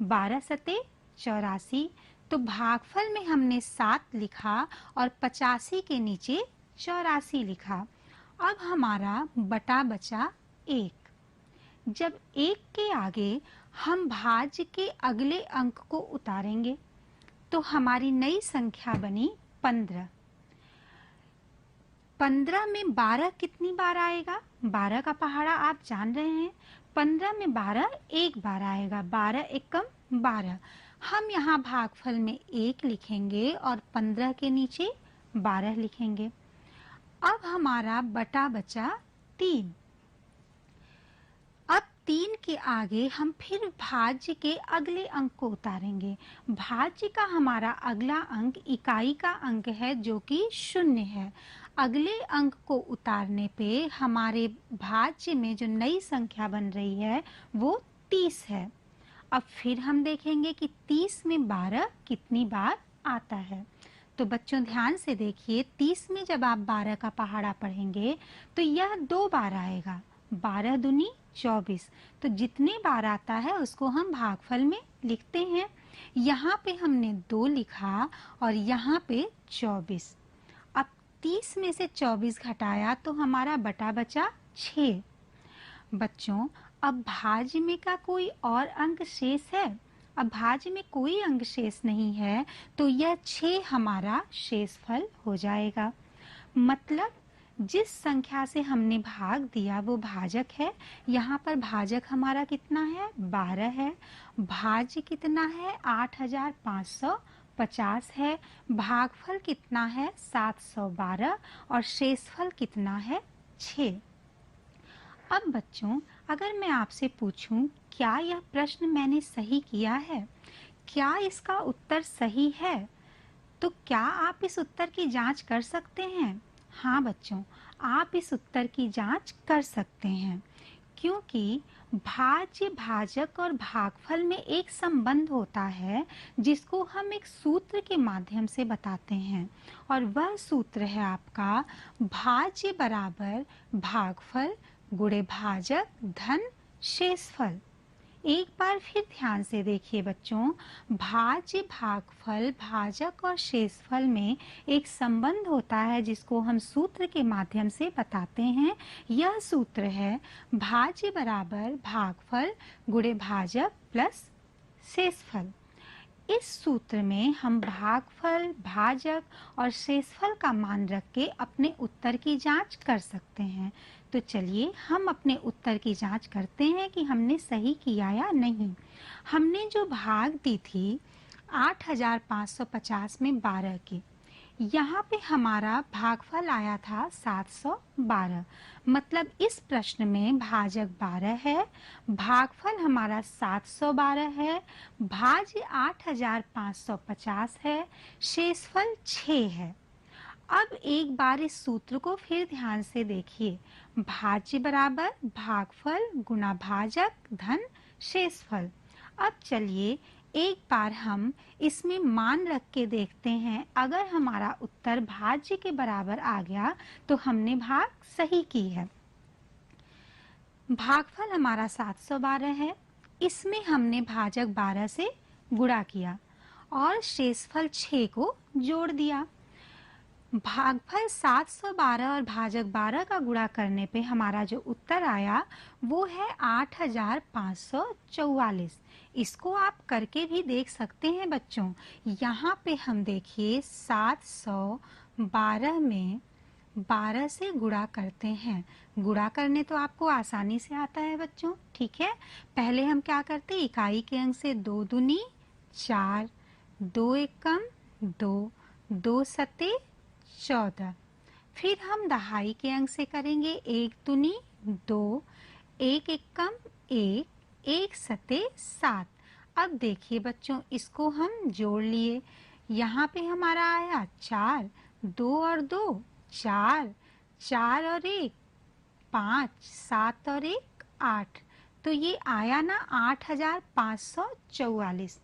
12 सते 84। तो भागफल में हमने 7 लिखा और 85 के नीचे 84 लिखा। अब हमारा बटा बचा 1। जब 1 के आगे हम भाज्य के अगले अंक को उतारेंगे तो हमारी नई संख्या बनी 15। 15 में 12 कितनी बार आएगा? 12 का पहाड़ा आप जान रहे हैं। 15 में 12 एक बार आएगा। 12 एकम 12। हम यहाँ भागफल में 1 लिखेंगे और 15 के नीचे 12 लिखेंगे। अब हमारा बटा बचा 3। अब 3 के आगे हम फिर भाज्य के अगले अंक को उतारेंगे। भाज्य का हमारा अगला अंक इकाई का अंक है जो कि 0 है। अगले अंक को उतारने पे हमारे भाज्य में जो नई संख्या बन रही है वो 30 है। अब फिर हम देखेंगे कि 30 में 12 कितनी बार आता है। तो बच्चों ध्यान से देखिए, 30 में जब आप 12 का पहाड़ा पढ़ेंगे तो यह 2 बार आएगा। 12 दूनी 24। तो जितने बार आता है उसको हम भागफल में लिखते हैं। यहाँ पे हमने 2 लिखा और यहाँ पे 24। अब 30 में से 24 घटाया तो हमारा बटा बचा 6। बच्चों अब भाज्य में का कोई और अंक शेष है? अब भाज्य में कोई अंक शेष नहीं है तो यह 6 हमारा शेषफल हो जाएगा। मतलब जिस संख्या से हमने भाग दिया वो भाजक है। यहाँ पर भाजक हमारा कितना है? 12 है। भाज्य कितना है? 8550 है। भागफल कितना है? 712 और शेषफल कितना है? 6। अब बच्चों अगर मैं आपसे पूछूं क्या यह प्रश्न मैंने सही किया है, क्या इसका उत्तर सही है, तो क्या आप इस उत्तर की जांच कर सकते हैं? हाँ बच्चों, आप इस उत्तर की जांच कर सकते हैं क्योंकि भाज्य, भाजक और भागफल में एक संबंध होता है जिसको हम एक सूत्र के माध्यम से बताते हैं और वह सूत्र है आपका भाज्य बराबर भागफल गुणे भाजक धन शेषफल। एक बार फिर ध्यान से देखिए बच्चों, भाज्य, भागफल, भाजक और शेषफल में एक संबंध होता है जिसको हम सूत्र के माध्यम से बताते हैं। यह सूत्र है भाज्य बराबर भागफल गुणे भाजक प्लस शेषफल। इस सूत्र में हम भागफल, भाजक और शेषफल का मान रख के अपने उत्तर की जांच कर सकते हैं। तो चलिए हम अपने उत्तर की जांच करते हैं कि हमने सही किया या नहीं। हमने जो भाग दी थी 8550 में 12 की, यहाँ पे हमारा भागफल आया था 712। मतलब इस प्रश्न में भाजक 12 है, भागफल हमारा 712 है, भाज्य 8550 है, शेषफल 6 है। अब एक बार इस सूत्र को फिर ध्यान से देखिए, भाज्य बराबर भागफल गुना भाजक धन शेषफल। अब चलिए एक बार हम इसमें मान रख के देखते हैं, अगर हमारा उत्तर भाज्य के बराबर आ गया तो हमने भाग सही की है। भागफल हमारा 712 है, इसमें हमने भाजक 12 से गुणा किया और शेषफल 6 को जोड़ दिया। भागफल 712 और भाजक 12 का गुणा करने पे हमारा जो उत्तर आया वो है 8544। इसको आप करके भी देख सकते हैं बच्चों। यहाँ पे हम देखिए 712 में 12 से गुणा करते हैं। गुणा करने तो आपको आसानी से आता है बच्चों, ठीक है। पहले हम क्या करते हैं, इकाई के अंक से 2 दूनी 4, 2 एकम 2, 2 सते 14। फिर हम दहाई के अंक से करेंगे 1 दूनी 2, 1 एकम 1, 1 सते 7। अब देखिए बच्चों इसको हम जोड़ लिए, यहाँ पे हमारा आया 4, 2 और 2 4, 4 और 1 5, 7 और 1 8। तो ये आया ना 8544।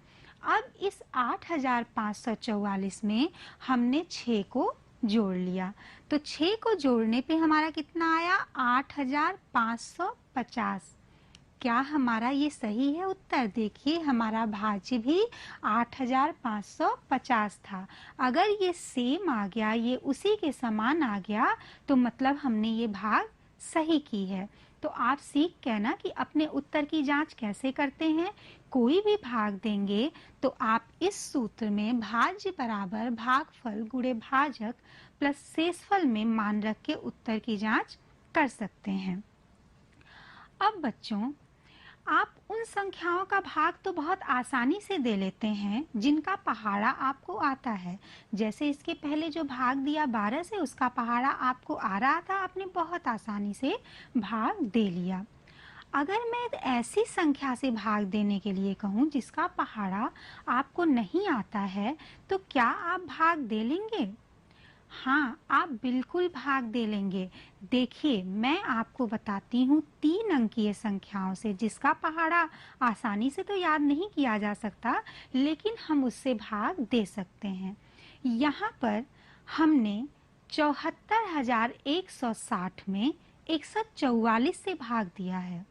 अब इस 8544 में हमने 6 को जोड़ लिया, तो 6 को जोड़ने पे हमारा कितना आया 8550। क्या हमारा ये सही है उत्तर? देखिए हमारा भाज्य भी 8550 था। अगर ये सेम आ गया, ये उसी के समान आ गया, तो मतलब हमने ये भाग सही की है। तो आप सीख गए ना कि अपने उत्तर की जांच कैसे करते हैं। कोई भी भाग देंगे तो आप इस सूत्र में भाज्य बराबर भागफल गुणे भाजक प्लस शेषफल में मान रख के उत्तर की जांच कर सकते हैं। अब बच्चों, आप उन संख्याओं का भाग तो बहुत आसानी से दे लेते हैं जिनका पहाड़ा आपको आता है। जैसे इसके पहले जो भाग दिया 12 से, उसका पहाड़ा आपको आ रहा था, आपने बहुत आसानी से भाग दे लिया। अगर मैं ऐसी संख्या से भाग देने के लिए कहूँ जिसका पहाड़ा आपको नहीं आता है, तो क्या आप भाग दे लेंगे? हाँ, आप बिल्कुल भाग दे लेंगे। देखिए मैं आपको बताती हूँ 3 अंकीय संख्याओं से जिसका पहाड़ा आसानी से तो याद नहीं किया जा सकता, लेकिन हम उससे भाग दे सकते हैं। यहाँ पर हमने 74,160 में 144 से भाग दिया है।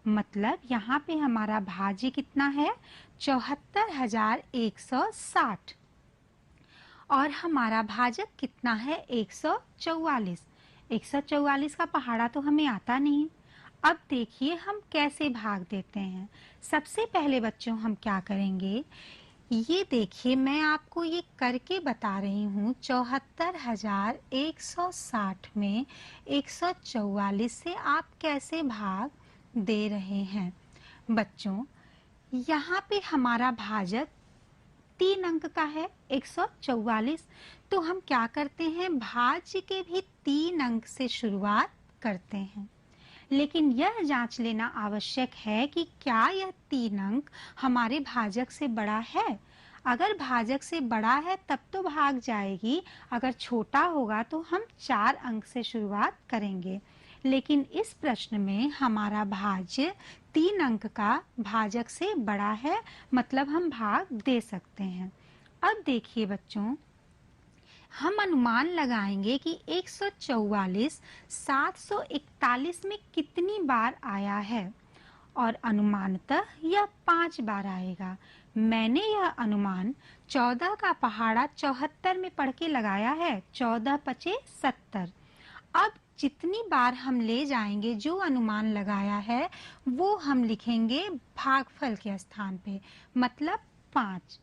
मतलब यहाँ पे हमारा भाज्य कितना है 74,160 और हमारा भाजक कितना है 144। 144 का पहाड़ा तो हमें आता नहीं। अब देखिए हम कैसे भाग देते हैं। सबसे पहले बच्चों हम क्या करेंगे, ये देखिए मैं आपको ये करके बता रही हूँ। 74,160 में 144 से आप कैसे भाग दे रहे हैं। बच्चों यहाँ पे हमारा भाजक 3 अंक का है 144, तो हम क्या करते हैं, भाज्य के भी 3 अंक से शुरुआत करते हैं। लेकिन यह जांच लेना आवश्यक है कि क्या यह 3 अंक हमारे भाजक से बड़ा है। अगर भाजक से बड़ा है तब तो भाग जाएगी, अगर छोटा होगा तो हम 4 अंक से शुरुआत करेंगे। लेकिन इस प्रश्न में हमारा भाज्य 3 अंक का भाजक से बड़ा है, मतलब हम भाग दे सकते हैं। अब देखिए बच्चों, हम अनुमान लगाएंगे कि 144 741 में कितनी बार आया है, और अनुमानतः यह 5 बार आएगा। मैंने यह अनुमान 14 का पहाड़ा 74 में पढ़ के लगाया है। 14 पचे 70। अब जितनी बार हम ले जाएंगे जो अनुमान लगाया है वो हम लिखेंगे भागफल के स्थान पे, मतलब 5।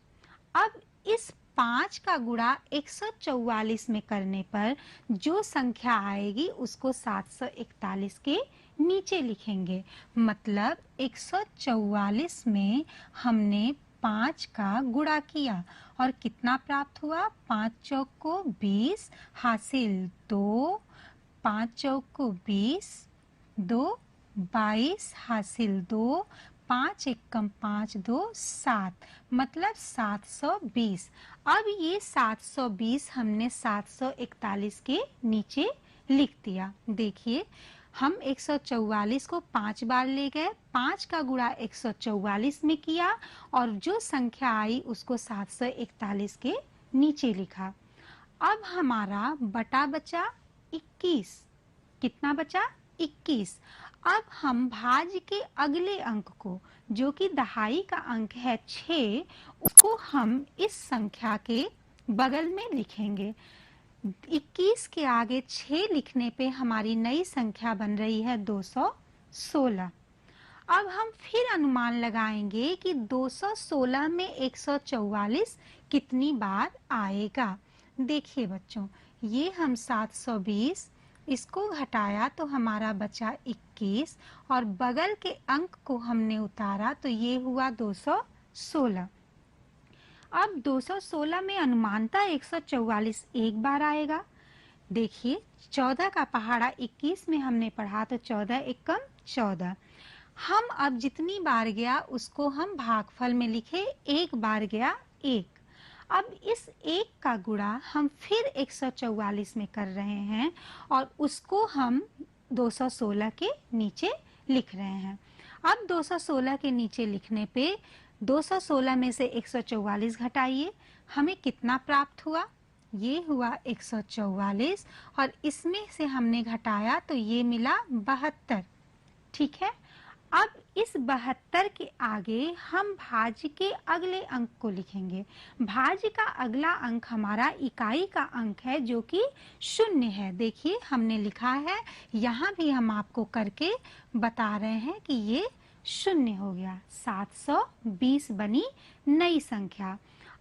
अब इस 5 का गुणा 144 में करने पर जो संख्या आएगी उसको 741 के नीचे लिखेंगे। मतलब 144 में हमने 5 का गुणा किया और कितना प्राप्त हुआ, 5 चौक को 20 हासिल 2, 5 चौक को 20, 2 22 हासिल 2, 5 एकम 5 2 7, मतलब 720। अब ये 720 हमने 741 के नीचे लिख दिया। देखिए हम 144 को 5 बार ले गए, 5 का गुणा 144 में किया और जो संख्या आई उसको 741 के नीचे लिखा। अब हमारा बटा बचा 21। कितना बचा, 21। अब हम भाज्य के अगले अंक को, जो कि दहाई का अंक है 6, उसको हम इस संख्या के बगल में लिखेंगे। 21 के आगे 6 लिखने पे हमारी नई संख्या बन रही है 216। अब हम फिर अनुमान लगाएंगे कि 216 में 144 कितनी बार आएगा। देखिए बच्चों, ये हम 720 इसको घटाया तो हमारा बचा 21 और बगल के अंक को हमने उतारा तो ये हुआ 216। अब 216 में अनुमानता 144 एक बार आएगा। देखिए 14 का पहाड़ा 21 में हमने पढ़ा तो 14 एकम 14। हम अब जितनी बार गया उसको हम भागफल में लिखे, एक बार गया 1। अब इस 1 का गुणा हम फिर 144 में कर रहे हैं और उसको हम 216 के नीचे लिख रहे हैं। अब 216 के नीचे लिखने पे 216 में से 144 घटाइए, हमें कितना प्राप्त हुआ? ये हुआ 144 और इसमें से हमने घटाया तो ये मिला 72। ठीक है, अब इस 72 के आगे हम भाज्य के अगले अंक को लिखेंगे। भाज्य का अगला अंक हमारा इकाई का अंक है जो कि 0 है। देखिए हमने लिखा है, यहाँ भी हम आपको करके बता रहे हैं कि ये 0 हो गया। 720 बनी नई संख्या।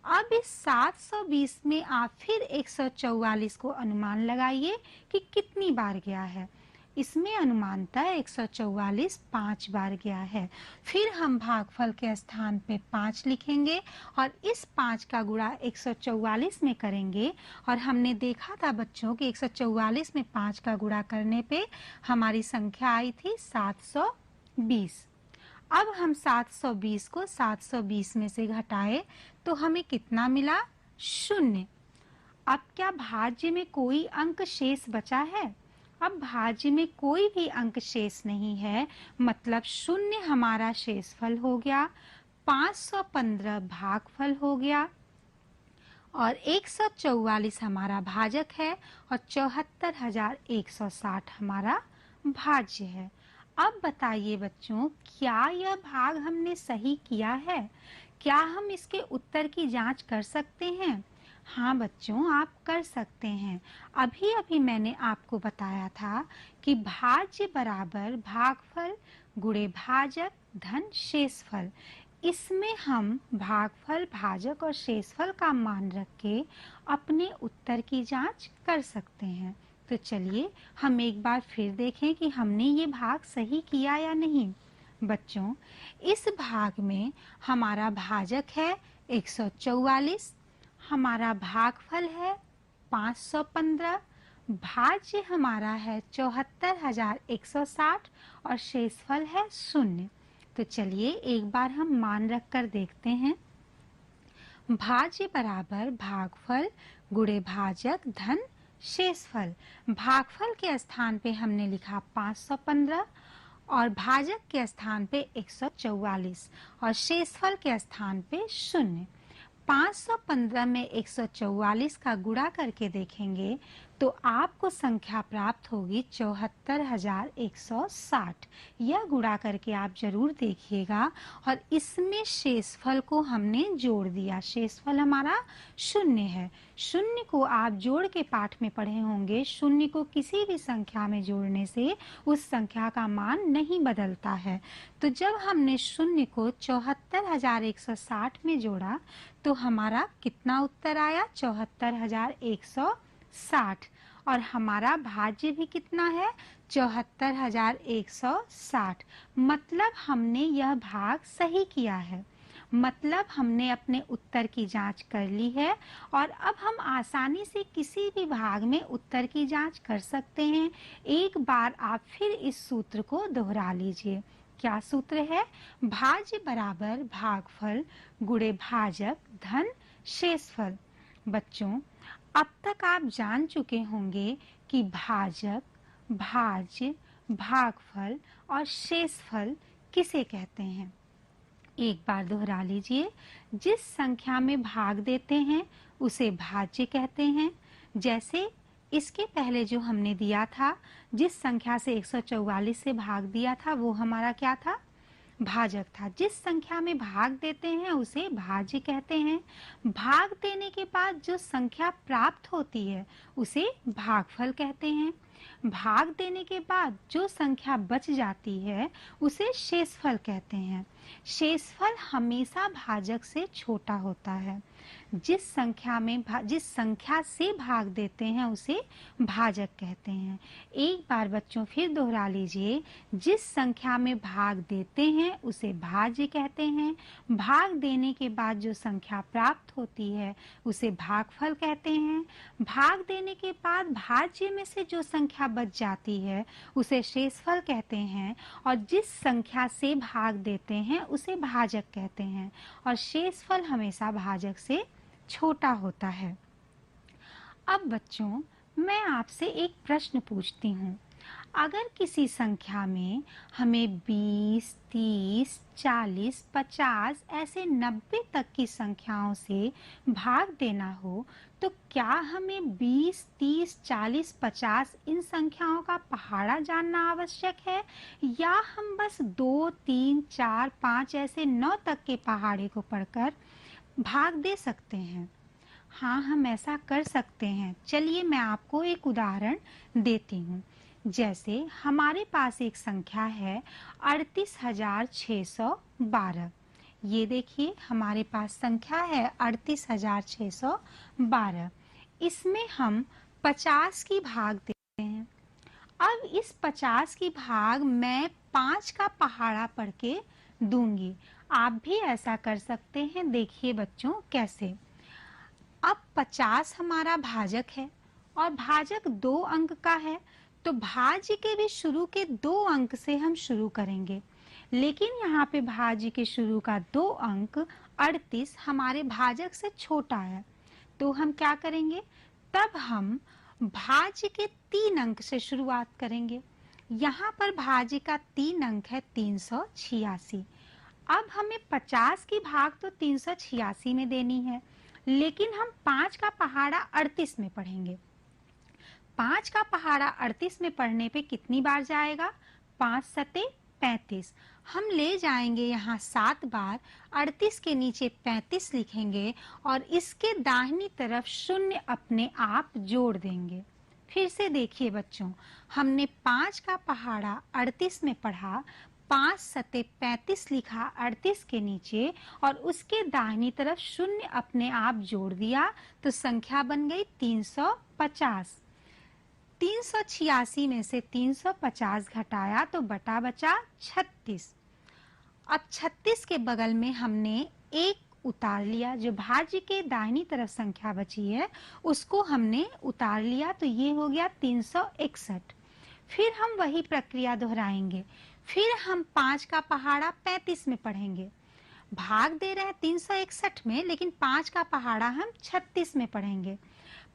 अब इस 720 में आप फिर 144 को अनुमान लगाइए कि कितनी बार गया है। इसमें अनुमानतः 144 5 बार गया है। फिर हम भागफल के स्थान पे 5 लिखेंगे और इस 5 का गुणा 144 में करेंगे और हमने देखा था बच्चों कि 144 में 5 का गुणा करने पे हमारी संख्या आई थी 720। अब हम 720 को 720 में से घटाए तो हमें कितना मिला? 0। अब क्या भाज्य में कोई अंक शेष बचा है? अब भाज्य में कोई भी अंक शेष नहीं है, मतलब 0 हमारा शेषफल हो गया, 515 भागफल हो गया और 144 हमारा भाजक है और 74,160 हमारा भाज्य है। अब बताइए बच्चों, क्या यह भाग हमने सही किया है? क्या हम इसके उत्तर की जांच कर सकते हैं? हाँ बच्चों, आप कर सकते हैं। अभी अभी मैंने आपको बताया था कि भाज्य बराबर भागफल गुणे भाजक धन शेषफल। इसमें हम भागफल, भाजक और शेषफल का मान रख के अपने उत्तर की जांच कर सकते हैं। तो चलिए हम एक बार फिर देखें कि हमने ये भाग सही किया या नहीं। बच्चों, इस भाग में हमारा भाजक है 144, हमारा भागफल है 515, भाज्य हमारा है 74,160 और शेषफल है 0। तो चलिए एक बार हम मान रख कर देखते हैं। भाज्य बराबर भागफल गुणे भाजक धन शेषफल। भागफल के स्थान पे हमने लिखा 515 और भाजक के स्थान पे 144 और शेषफल के स्थान पे 0। 515 में 144 का गुणा करके देखेंगे तो आपको संख्या प्राप्त होगी 74,160। यह गुणा करके आप जरूर देखिएगा और इसमें शेषफल को हमने जोड़ दिया। शेषफल हमारा 0 है। 0 को आप जोड़ के पाठ में पढ़े होंगे। 0 को किसी भी संख्या में जोड़ने से उस संख्या का मान नहीं बदलता है। तो जब हमने 0 को 74,160 में जोड़ा तो हमारा कितना उत्तर आया? 74,160 और हमारा भाज्य भी कितना है? 74,160। मतलब हमने यह भाग सही किया है, मतलब हमने अपने उत्तर की जांच कर ली है और अब हम आसानी से किसी भी भाग में उत्तर की जांच कर सकते हैं। एक बार आप फिर इस सूत्र को दोहरा लीजिए। क्या सूत्र है? भाज्य बराबर भागफल गुणे भाजक धन शेषफल। बच्चों, अब तक आप जान चुके होंगे कि भाजक, भाज्य, भागफल और शेषफल किसे कहते हैं। एक बार दोहरा लीजिए। जिस संख्या में भाग देते हैं उसे भाज्य कहते हैं। जैसे इसके पहले जो हमने दिया था, जिस संख्या से 144 से भाग दिया था वो हमारा क्या था? भाजक था। जिस संख्या में भाग देते हैं उसे भाज्य कहते हैं। भाग देने के बाद जो संख्या प्राप्त होती है उसे भागफल कहते हैं। भाग देने के बाद जो संख्या बच जाती है उसे शेषफल कहते हैं। शेषफल हमेशा भाजक से छोटा होता है। जिस संख्या से भाग देते हैं उसे भाजक कहते हैं। एक बार बच्चों फिर दोहरा लीजिए। जिस संख्या में भाग देते हैं उसे भाज्य कहते हैं। भाग देने के बाद जो संख्या प्राप्त होती है उसे भागफल कहते हैं। भाग देने के बाद भाज्य में से जो संख्या बच जाती है उसे शेषफल कहते हैं और जिस संख्या से भाग देते हैं उसे भाजक कहते हैं और शेषफल हमेशा भाजक से छोटा होता है। अब बच्चों, मैं आपसे एक प्रश्न पूछती हूँ। अगर किसी संख्या में हमें 20, 30, 40, 50 ऐसे 90 तक की संख्याओं से भाग देना हो तो क्या हमें 20, 30, 40, 50 इन संख्याओं का पहाड़ा जानना आवश्यक है, या हम बस 2, 3, 4, 5 ऐसे 9 तक के पहाड़े को पढ़कर भाग दे सकते हैं? हाँ, हम ऐसा कर सकते हैं। चलिए मैं आपको एक उदाहरण देती हूँ। जैसे हमारे पास एक संख्या है 38,612। ये देखिए हमारे पास संख्या है 38,612। इसमें हम 50 की भाग देते हैं। अब इस 50 की भाग मैं 5 का पहाड़ा पढ़ के दूंगी। आप भी ऐसा कर सकते हैं। देखिए बच्चों कैसे। अब 50 हमारा भाजक है और भाजक 2 अंक का है, तो भाज्य के भी शुरू के 2 अंक से हम शुरू करेंगे। लेकिन यहाँ पे भाज्य के शुरू का 2 अंक 38 हमारे भाजक से छोटा है, तो हम क्या करेंगे? तब हम भाज्य के 3 अंक से शुरुआत करेंगे। यहाँ पर भाज्य का 3 अंक है 386। अब हमें 50 की भाग तो 386 में देनी है, लेकिन हम 5 का पहाड़ा 38 में पढ़ेंगे। 5 का पहाड़ा 38 में पढ़ने पे कितनी बार जाएगा? 5 सते 35। हम ले जाएंगे यहाँ 7 बार, 38 के नीचे 35 लिखेंगे और इसके दाहिनी तरफ शून्य अपने आप जोड़ देंगे। फिर से देखिए बच्चों, हमने 5 का पहाड़ा 38 में पढ़ा, 5 सते 35 लिखा 38 के नीचे और उसके दाहिनी तरफ शून्य अपने आप जोड़ दिया, तो संख्या बन गई 350। 386 में से 350 घटाया तो बटा बचा 36। अब 36 के बगल में हमने एक उतार लिया, जो भाज्य के दाहिनी तरफ संख्या बची है उसको हमने उतार लिया, तो ये हो गया 361। फिर हम वही प्रक्रिया दोहराएंगे। फिर हम 5 का पहाड़ा 35 में पढ़ेंगे। भाग दे रहे हैं 361 में, लेकिन 5 का पहाड़ा हम 36 में पढ़ेंगे।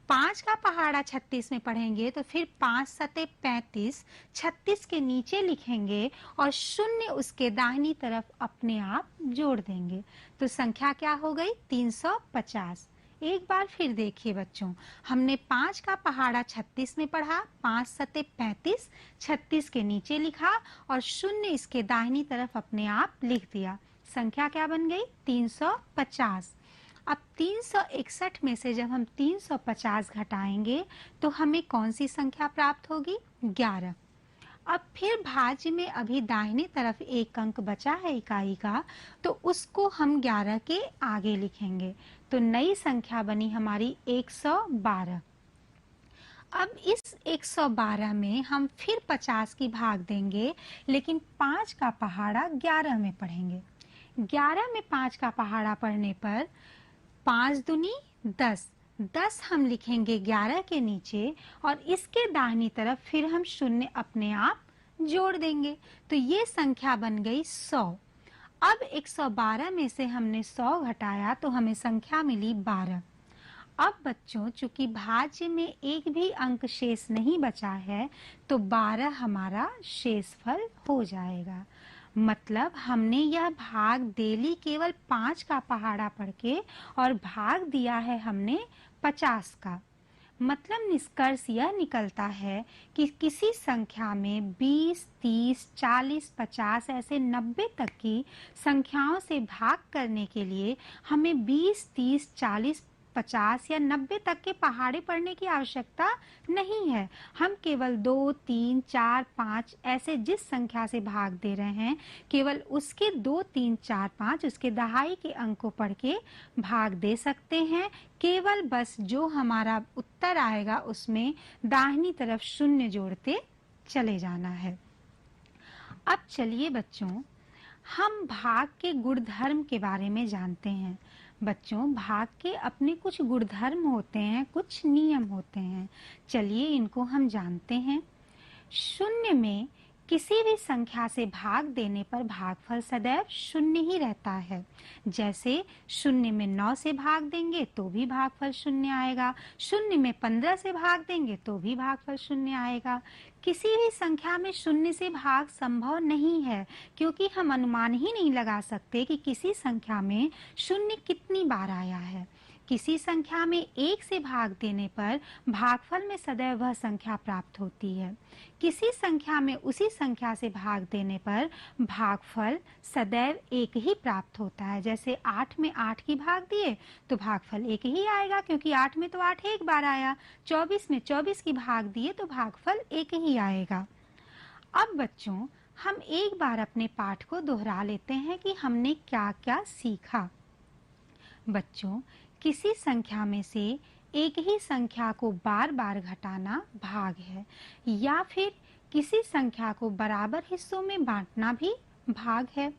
5 का पहाड़ा 36 में पढ़ेंगे तो फिर 5 सते 35, 36 के नीचे लिखेंगे और शून्य उसके दाहिनी तरफ अपने आप जोड़ देंगे, तो संख्या क्या हो गई? 350। एक बार फिर देखिए बच्चों, हमने 5 का पहाड़ा 36 में पढ़ा, 5 सते 35, 36 के नीचे लिखा और शून्य इसके दाहिनी तरफ अपने आप लिख दिया। संख्या क्या बन गई? 350। अब 361 में से जब हम 350 घटाएंगे तो हमें कौन सी संख्या प्राप्त होगी? 11। अब फिर भाज्य में अभी दाहिने तरफ एक अंक बचा है इकाई का, तो उसको हम 11 के आगे लिखेंगे, तो नई संख्या बनी हमारी 112। अब इस 112 में हम फिर 50 की भाग देंगे, लेकिन 5 का पहाड़ा 11 में पढ़ेंगे। 11 में 5 का पहाड़ा पढ़ने पर 5 दूनी 10, 10 हम लिखेंगे 11 के नीचे और इसके दाहिनी तरफ फिर हम शून्य अपने आप जोड़ देंगे, तो ये संख्या बन गई 100। अब 112 में से हमने 100 घटाया तो हमें संख्या मिली 12। अब बच्चों, चूंकि भाज्य में एक भी अंक शेष नहीं बचा है, तो 12 हमारा शेषफल हो जाएगा। मतलब हमने यह भाग देली केवल 5 का पहाड़ा पढ़ के और भाग दिया है हमने 50 का। मतलब निष्कर्ष यह निकलता है कि किसी संख्या में 20, 30, 40, 50 ऐसे 90 तक की संख्याओं से भाग करने के लिए हमें 20, 30, 40, 50 या 90 तक के पहाड़े पढ़ने की आवश्यकता नहीं है। हम केवल 2, 3, 4, 5 ऐसे जिस संख्या से भाग दे रहे हैं, केवल उसके 2, 3, 4, 5 उसके दहाई के अंक को पढ़ के भाग दे सकते हैं। केवल बस जो हमारा उत्तर आएगा उसमें दाहिनी तरफ शून्य जोड़ते चले जाना है। अब चलिए बच्चों, हम भाग के गुणधर्म के बारे में जानते हैं। बच्चों, भाग के अपने कुछ गुणधर्म होते हैं, कुछ नियम होते हैं। चलिए इनको हम जानते हैं। शून्य में किसी भी संख्या से भाग देने पर भागफल सदैव शून्य ही रहता है। जैसे शून्य में 9 से भाग देंगे तो भी भागफल शून्य आएगा, शून्य में 15 से भाग देंगे तो भी भागफल शून्य आएगा। किसी भी संख्या में शून्य से भाग संभव नहीं है, क्योंकि हम अनुमान ही नहीं लगा सकते कि किसी संख्या में शून्य कितनी बार आया है। किसी संख्या में 1 से भाग देने पर भागफल में सदैव वह संख्या प्राप्त होती है। किसी संख्या में उसी संख्या से भाग देने पर भागफल सदैव 1 ही प्राप्त होता है। जैसे 8 में 8 की भाग दिए तो भागफल 1 ही आएगा, क्योंकि 8 में तो 8 एक बार आया। 24 में 24 की भाग दिए तो भागफल 1 ही आएगा। अब बच्चों, हम एक बार अपने पाठ को दोहरा लेते हैं कि हमने क्या क्या सीखा। बच्चों, किसी संख्या में से एक ही संख्या को बार बार घटाना भाग है, या फिर किसी संख्या को बराबर हिस्सों में बांटना भी भाग है।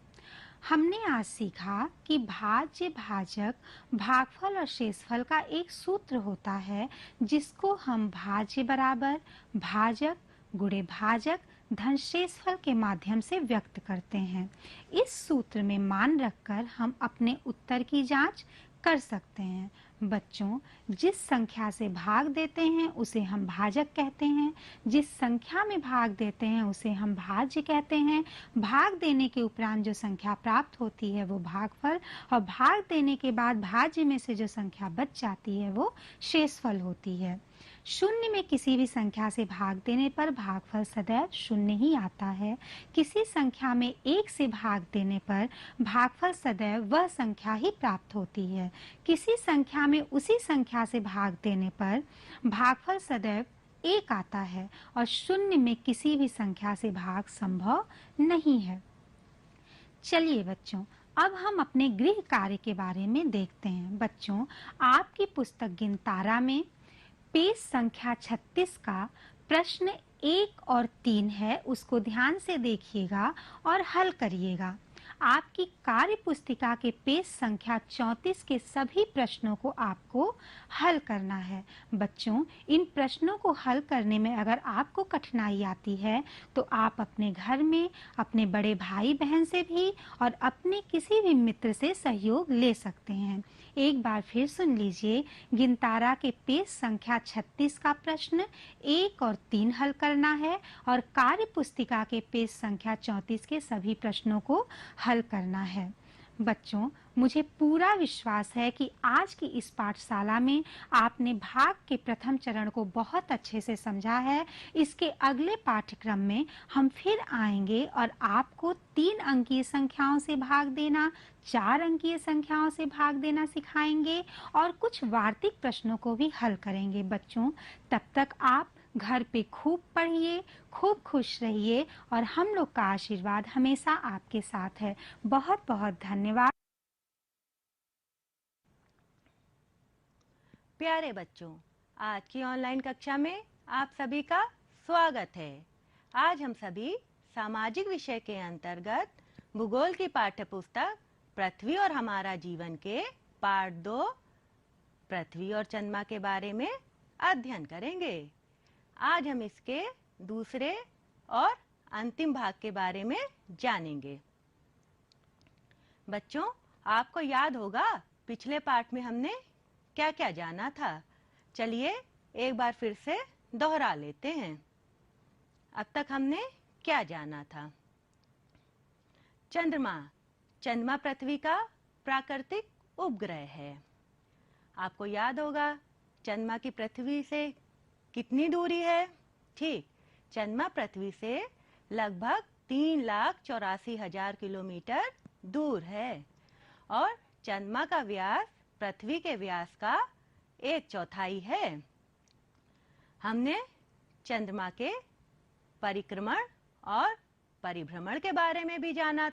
हमने आज सीखा कि भाज्य, भाजक, भागफल और शेषफल का एक सूत्र होता है, जिसको हम भाज्य बराबर भाजक गुणे भाजक धन शेषफल के माध्यम से व्यक्त करते हैं। इस सूत्र में मान रखकर हम अपने उत्तर की जांच कर सकते हैं। बच्चों, जिस संख्या से भाग देते हैं उसे हम भाजक कहते हैं, जिस संख्या में भाग देते हैं उसे हम भाज्य कहते हैं। भाग देने के उपरांत जो संख्या प्राप्त होती है वो भागफल, और भाग देने के बाद भाज्य में से जो संख्या बच जाती है वो शेषफल होती है। शून्य में किसी भी संख्या से भाग देने पर भागफल सदैव शून्य ही आता है। किसी संख्या में 1 से भाग देने पर भागफल सदैव वह संख्या ही प्राप्त होती है। किसी संख्या में उसी संख्या से भाग देने पर भागफल सदैव 1 आता है, और शून्य में किसी भी संख्या से भाग संभव नहीं है। चलिए बच्चों, अब हम अपने गृह कार्य के बारे में देखते हैं। बच्चों, आपकी पुस्तक गिनतारा में पेज संख्या 36 का प्रश्न 1 और 3 है, उसको ध्यान से देखिएगा और हल करिएगा। आपकी कार्य पुस्तिका के पेज संख्या 34 के सभी प्रश्नों को आपको हल करना है। बच्चों, इन प्रश्नों को हल करने में अगर आपको कठिनाई आती है तो आप अपने घर में अपने बड़े भाई बहन से भी और अपने किसी भी मित्र से सहयोग ले सकते हैं। एक बार फिर सुन लीजिए, गिनतारा के पेज संख्या 36 का प्रश्न 1 और 3 हल करना है, और कार्य पुस्तिका के पेज संख्या 34 के सभी प्रश्नों को हल करना है। बच्चों, मुझे पूरा विश्वास है कि आज की इस पाठशाला में आपने भाग के प्रथम चरण को बहुत अच्छे से समझा है। इसके अगले पाठ्यक्रम में हम फिर आएंगे और आपको 3 अंकीय संख्याओं से भाग देना, 4 अंकीय संख्याओं से भाग देना सिखाएंगे और कुछ वार्तिक प्रश्नों को भी हल करेंगे। बच्चों, तब तक आप घर पे खूब पढ़िए, खूब खुश रहिए, और हम लोग का आशीर्वाद हमेशा आपके साथ है। बहुत बहुत धन्यवाद। प्यारे बच्चों, आज की ऑनलाइन कक्षा में आप सभी का स्वागत है। आज हम सभी सामाजिक विषय के अंतर्गत भूगोल की पाठ्य पुस्तक पृथ्वी और हमारा जीवन के पाठ 2 पृथ्वी और चंद्रमा के बारे में अध्ययन करेंगे। आज हम इसके दूसरे और अंतिम भाग के बारे में जानेंगे। बच्चों, आपको याद होगा पिछले पाठ में हमने क्या क्या जाना था। चलिए एक बार फिर से दोहरा लेते हैं। अब तक हमने क्या जाना था? चंद्रमा पृथ्वी का प्राकृतिक उपग्रह है। आपको याद होगा चंद्रमा की पृथ्वी से कितनी दूरी है? ठीक, चंद्रमा पृथ्वी से लगभग 3,84,000 किलोमीटर दूर है, और चंद्रमा का व्यास पृथ्वी के व्यास का 1/4 है। हमने चंद्रमा के परिक्रमण और परिभ्रमण के बारे में भी जाना